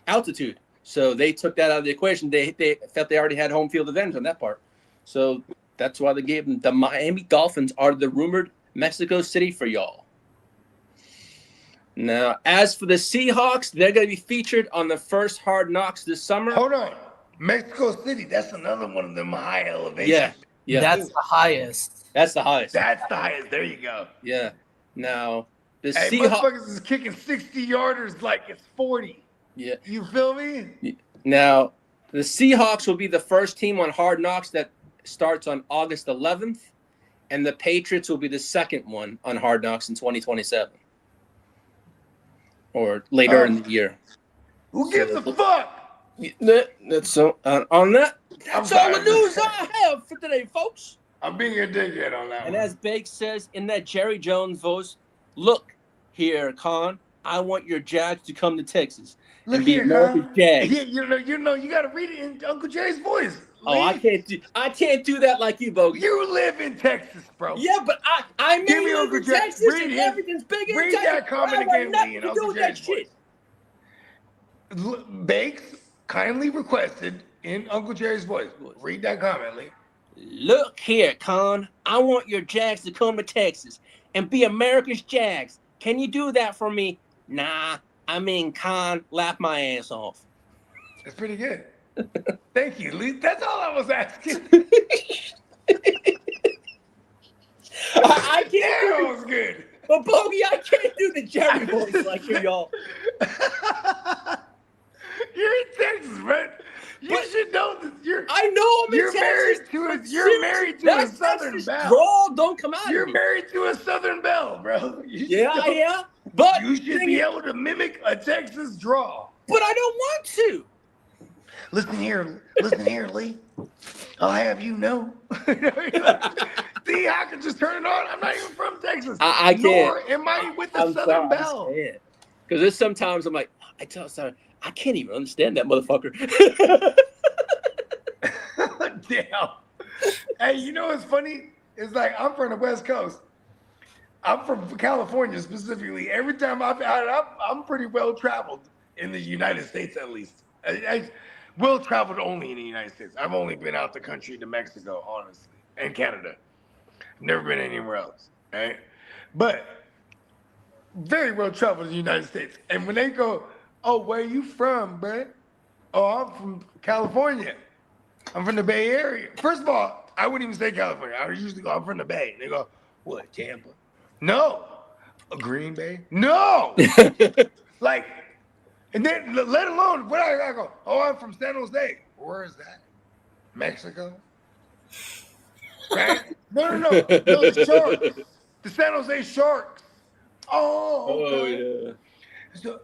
altitude. So they took that out of the equation. They felt they already had home field advantage on that part. So that's why they gave them the Miami Dolphins are the rumored Mexico City for y'all. Now, as for the Seahawks, they're going to be featured on the first Hard Knocks this summer. Hold on. Mexico City, that's another one of them high elevations. Yeah. That's the highest. That's the highest. That's the highest. There you go. Yeah. Now, the Hey, Seahawks. motherfuckers is kicking 60-yarders like it's 40. Yeah. You feel me? Now, the Seahawks will be the first team on Hard Knocks that starts on August 11th, and the Patriots will be the second one on Hard Knocks in 2027 or later in the year. Who gives a fuck? That's so on that. That's all the sorry. news I have for today, folks. I'm being a dickhead on that And one. as Bake says in that Jerry Jones voice, look here, Con, I want your Jags to come to Texas Look and be here, America's huh? Jags. Yeah, you know, you got to read it in Uncle Jerry's voice. Oh, I can't do that like you, Bogey. You live in Texas, bro. Yeah, but I Give me live Uncle in Jack. Texas Read and his- everything's big in read Texas. that comment I want again, nothing Lee, in to do Uncle with that Jack's shit. Bakes kindly requested in Uncle Jerry's voice. Read that comment, Lee. Look here, Con. I want your Jags to come to Texas and be America's Jags. Can you do that for me? Nah, I mean, Con, laugh my ass off. That's pretty good. Thank you, Lee. That's all I was asking. I can't That do was good. But Bogey, I can't do the Jerry voice like you, y'all. You're in Texas, man. You should know that I know I'm in You're Texas. you're married to a Southern Belle. Drawl don't come out. You're of me. married to a Southern Belle, bro. Yeah. But You should be able to mimic a Texas draw. But I don't want to. Listen here, Lee. I'll have you know. See, I can just turn it on. I'm not even from Texas. I can't. Nor am I with the Southern Belle. Because there's sometimes I'm like, I tell Sarah, I can't even understand that motherfucker. Damn. Hey, you know what's funny? It's like I'm from the West Coast. I'm from California specifically. Every time I'm pretty well traveled in the United States, at least. I well traveled only in the United States. I've only been out the country to Mexico, honestly, and Canada. Never been anywhere else, right? But very well traveled in the United States. And when they go, "Oh, where you from, bruh?" "Oh, I'm from California. I'm from the Bay Area." First of all, I wouldn't even say California. I would usually go, "I'm from the Bay." And they go, "What, Tampa?" "No." "A Green Bay?" "No." Like, and then let alone, what I go, "Oh, I'm from San Jose." "Where is that?" "Mexico." Right? No, the Sharks. The San Jose Sharks. Oh, okay. yeah. So,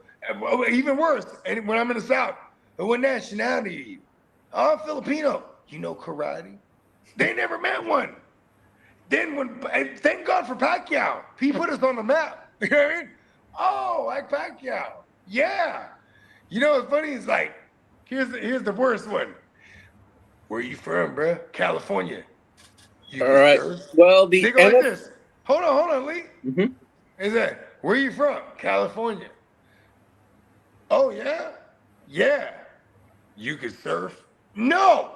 even worse, and when I'm in the South, what nationality are you? "Oh, I'm Filipino." "You know karate?" They never met one. Then thank God for Pacquiao. He put us on the map. You know what I mean? "Oh, like Pacquiao." "Yeah." You know what's funny? It's like, here's the worst one. "Where you from, bro?" "California." "You All right. sure?" Well, They go like this. Hold on, Lee. Mhm. Is that, "Where you from?" "California." "Oh, yeah?" "Yeah." "You could surf?" "No."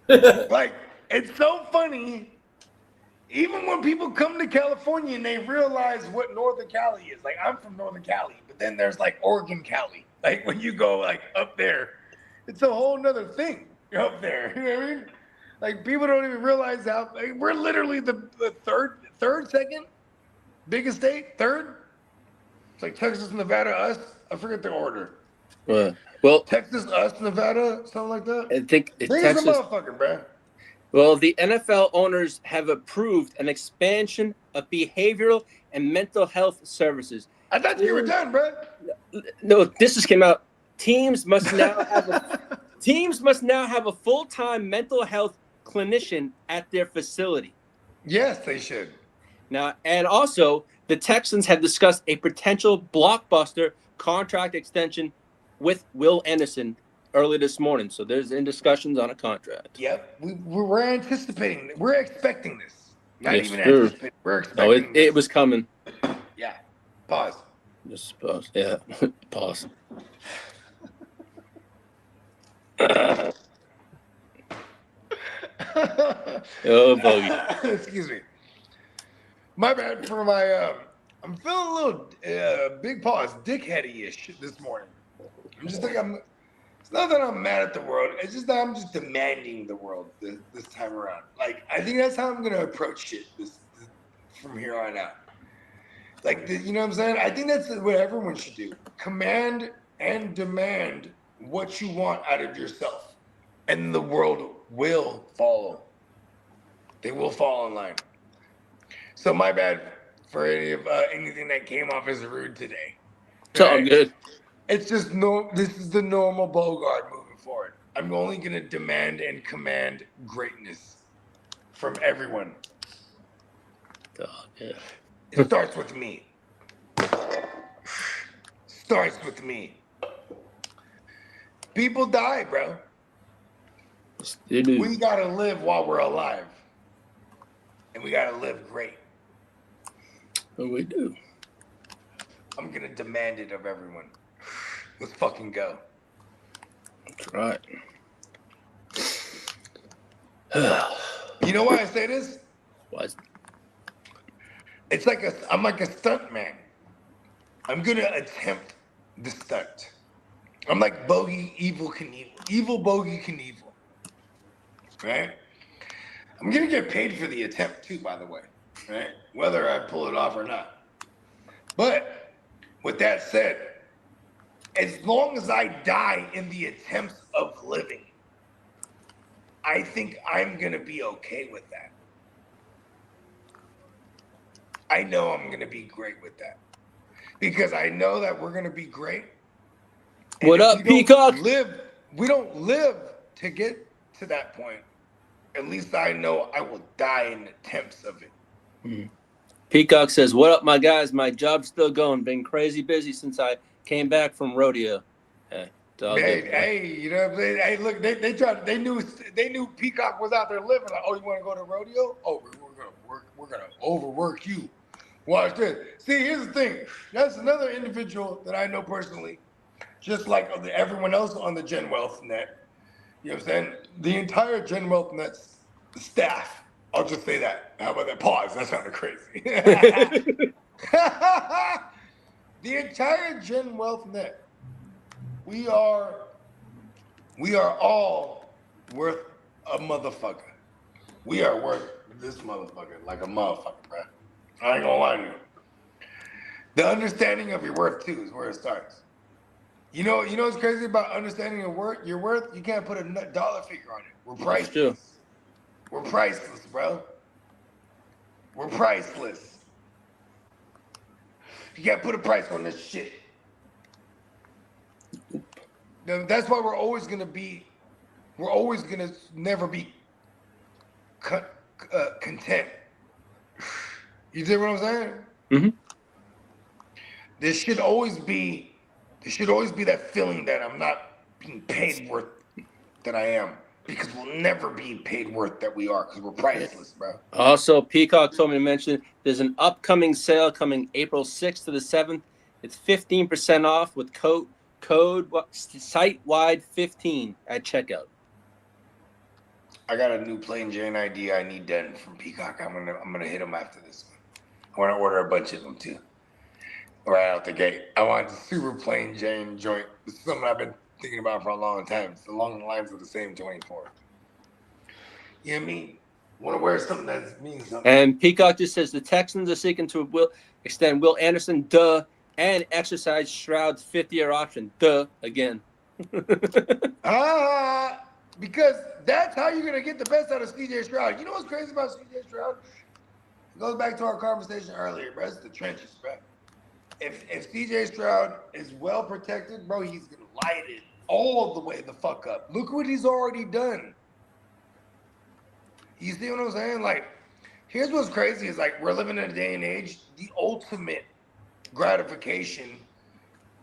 Like, it's so funny. Even when people come to California and they realize what Northern Cali is. Like, I'm from Northern Cali, but then there's like Oregon Cali. Like, when you go like up there, it's a whole nother thing up there. You know what I mean? Like, people don't even realize how, like, we're literally the second biggest state, third. It's like Texas, Nevada, us. I forget the order. Well, Texas, us, Nevada, something like that. I think Bring Texas. some motherfucker, bro. Well, the NFL owners have approved an expansion of behavioral and mental health services. I thought you were done, bro. No, this just came out. Teams must now have a full-time mental health clinician at their facility. Yes, they should. Now, and also, the Texans have discussed a potential blockbuster contract extension with Will Anderson early this morning. So there's in discussions on a contract. Yep, we're anticipating. We're expecting this. Not Yes, even sir. anticipating. We're expecting. No, this. it was coming. Yeah. Pause. Just pause. Yeah, pause. Oh, bogey. Excuse me. My bad for my. I'm feeling a little big pause, dickheady-ish this morning. I'm just like It's not that I'm mad at the world. It's just that I'm just demanding the world this time around. Like I think that's how I'm gonna approach shit this from here on out. Like you know what I'm saying? I think that's what everyone should do. Command and demand what you want out of yourself, and the world will follow. They will fall in line. So my bad for anything that came off as rude today. It's all good. It's just this is the normal Bogart moving forward. I'm only gonna demand and command greatness from everyone. Oh, yeah. It starts with me. Starts with me. People die, bro. We gotta live while we're alive. And we gotta live great. Oh, we do. I'm gonna demand it of everyone. Let's fucking go. That's right. You know why I say this? What? It's like I'm like a stunt man. I'm gonna attempt the stunt. I'm like Bogey Evil Knievel. Evil Bogey Knievel. Right? I'm gonna get paid for the attempt too, by the way. Right? Whether I pull it off or not. But with that said, as long as I die in the attempts of living, I think I'm gonna be okay with that. I know I'm gonna be great with that. Because I know that we're gonna be great. And What up, Peacock? We don't live to get to that point. At least I know I will die in attempts of it. Mm-hmm. Peacock says, "What up, my guys? My job's still going. Been crazy busy since I came back from rodeo." Hey, you know what I'm saying? Hey, look, they knew Peacock was out there living. Like, oh, you want to go to rodeo? Oh, we're gonna overwork you. Watch this. See, here's the thing. That's another individual that I know personally, just like everyone else on the Gen Wealth Net. You know what I'm saying? The entire Gen Wealth Net staff. I'll just say that. How about that? Pause. That sounded crazy. The entire Gen Wealth Net. We are all worth a motherfucker. We are worth this motherfucker like a motherfucker, bro. I ain't gonna lie to you. The understanding of your worth too is where it starts. You know what's crazy about understanding your worth? You can't put a dollar figure on it. We're priceless. We're priceless, bro. We're priceless. You can't put a price on this shit. That's why we're always gonna never be content. You see what I'm saying? Mm-hmm. There should always be that feeling that I'm not being paid worth that I am. Because we'll never be paid worth that we are, because we're priceless, bro. Also, Peacock told me to mention there's an upcoming sale coming April 6th to the 7th. It's 15% off with code site-wide 15 at checkout. I got a new plain Jane ID I need done from Peacock. I'm gonna hit them after this one. I want to order a bunch of them too. Right out the gate. I want the super plain Jane joint. This is something I've been thinking about for a long time. It's along the lines of the same 24. You know what I mean? Want to wear something that means something. And Peacock just says the Texans are seeking to extend Will Anderson, and exercise Stroud's 5th-year option, again. Because that's how you're going to get the best out of C.J. Stroud. You know what's crazy about C.J. Stroud? It goes back to our conversation earlier, bro. It's the trenches, bro. If C.J. Stroud is well protected, bro, he's going to light it all the way the fuck up. Look what he's already done. You see what I'm saying? Like, here's what's crazy is, like, we're living in a day and age, the ultimate gratification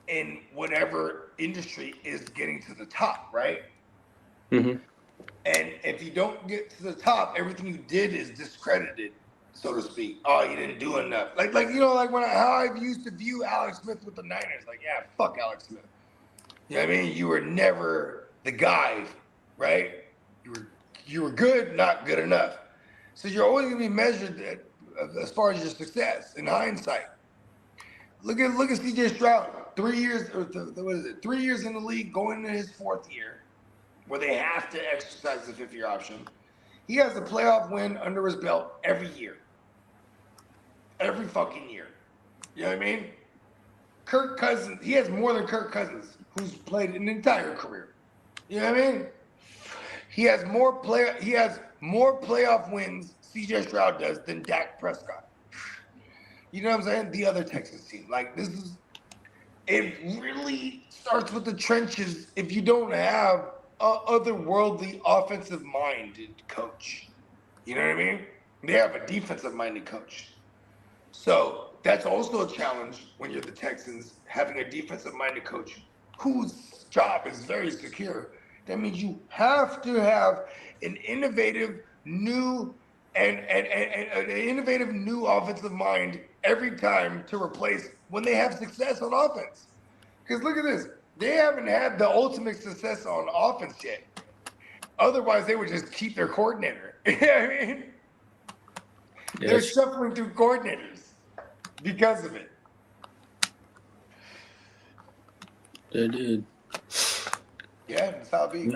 in whatever industry is getting to the top, right? Mm-hmm. And if you don't get to the top, everything you did is discredited, so to speak. Oh, you didn't do enough. Like you know, like how I used to view Alex Smith with the Niners. Like, yeah, fuck Alex Smith. You know what I mean? You were never the guy, right? You were good, not good enough. So you're always gonna be measured as far as your success in hindsight. Look at C.J. Stroud. 3 years, or what is it? 3 years in the league, going into his 4th year, where they have to exercise the 5th-year option. He has a playoff win under his belt every year. Every fucking year. You know what I mean? Kirk Cousins, he has more than Kirk Cousins, who's played an entire career. You know what I mean? He has more playoff wins, C.J. Stroud does, than Dak Prescott. You know what I'm saying? The other Texas team. Like, it really starts with the trenches if you don't have otherworldly offensive-minded coach. You know what I mean? They have a defensive-minded coach. So that's also a challenge when you're the Texans, having a defensive-minded coach whose job is very secure. That means you have to have an innovative new offensive mind every time to replace when they have success on offense. Because look at this. They haven't had the ultimate success on offense yet. Otherwise, they would just keep their coordinator. You know what I mean? Yes. They're shuffling through coordinators because of it. They did. Yeah, that's how it be.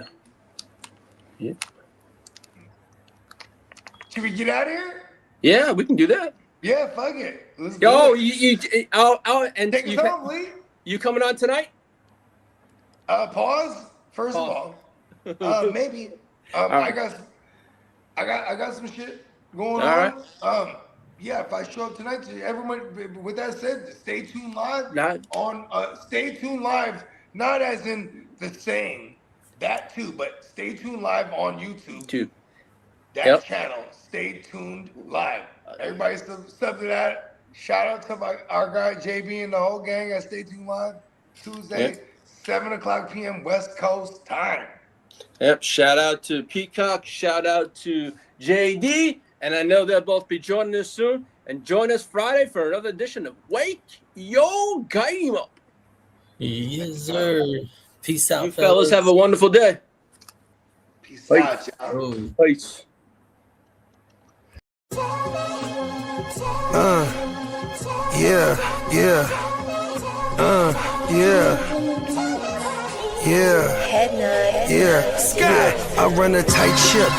Yeah. Should we get out of here? Yeah, we can do that. Yeah, fuck it. Let's Yo, do it. and Take us home, Lee. You coming on tonight? Pause. First of all, maybe. Right. I got some shit going all on. Right. Yeah, if I show up tonight, everyone. With that said, stay tuned live Stay tuned live, not as in the saying that too, but stay tuned live on YouTube. That channel. Stay tuned live. Everybody sub to that. Shout out to our guy JB and the whole gang at Stay Tuned Live. Tuesday, 7:00 p.m. West Coast time. Yep. Shout out to Peacock. Shout out to JD. And I know they'll both be joining us soon. And join us Friday for another edition of Wake Your Game Up. Yes, sir. Peace out, you fellas. Have a wonderful day. Peace out, y'all. Peace. Sky, I run a tight ship.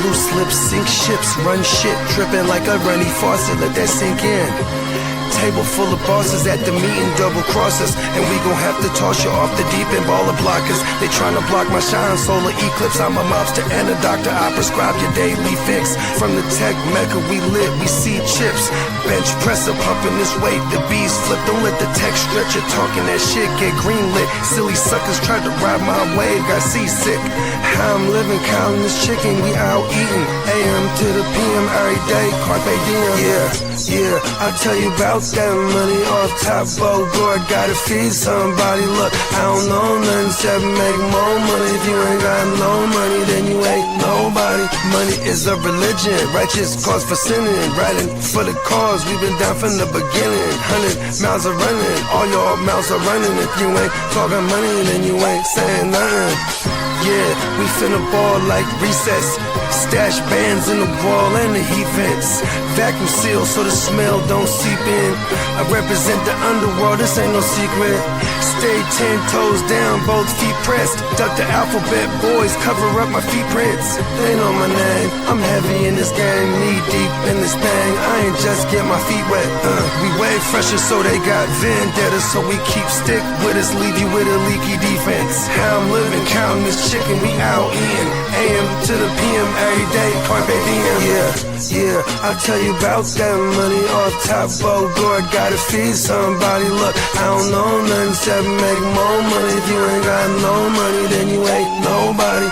Loose lips sink ships, run shit, dripping like a runny faucet. Let that sink in. Table full of bosses at the meeting, double crosses, and we gon' have to toss you off the deep end, baller blockers. They tryna block my shine, solar eclipse. I'm a mobster and a doctor. I prescribe your daily fix. From the tech mecca, we lit, we see chips. Bench presser pumping this weight, the bees flip. Don't let the tech stretch you talking that shit, get green lit. Silly suckers tried to ride my wave, got seasick. How I'm living, counting this chicken, we out eating. AM to the PM every day, carpe diem. Yeah, I'll tell you about that money off top. Bogart, gotta feed somebody. Look, I don't know nothing except make more money. If you ain't got no money, then you ain't nobody. Money is a religion, righteous cause for sinning. Riding for the cause, we've been down from the beginning. 100 miles are running, all your mouths are running. If you ain't talking money, then you ain't saying nothing. Yeah, we finna ball like recess. Stash bands in the wall and the heat vents. Vacuum seal so the smell don't seep in. I represent the underworld, this ain't no secret. Stay 10 toes down, both feet pressed. Duck the alphabet, boys, cover up my feet prints. They know my name, I'm heavy in this game. Knee deep in this thing, I ain't just get my feet wet. We way fresher so they got vendetta. So we keep stick with us, leave you with a leaky defense. How I'm living, counting this chicken, we out in AM to the PM every day, carpe diem. Yeah, I'll tell you about that money off top. Bogart gotta feed somebody. Look, I don't know nothing except make more money. If you ain't got no money, then you ain't nobody.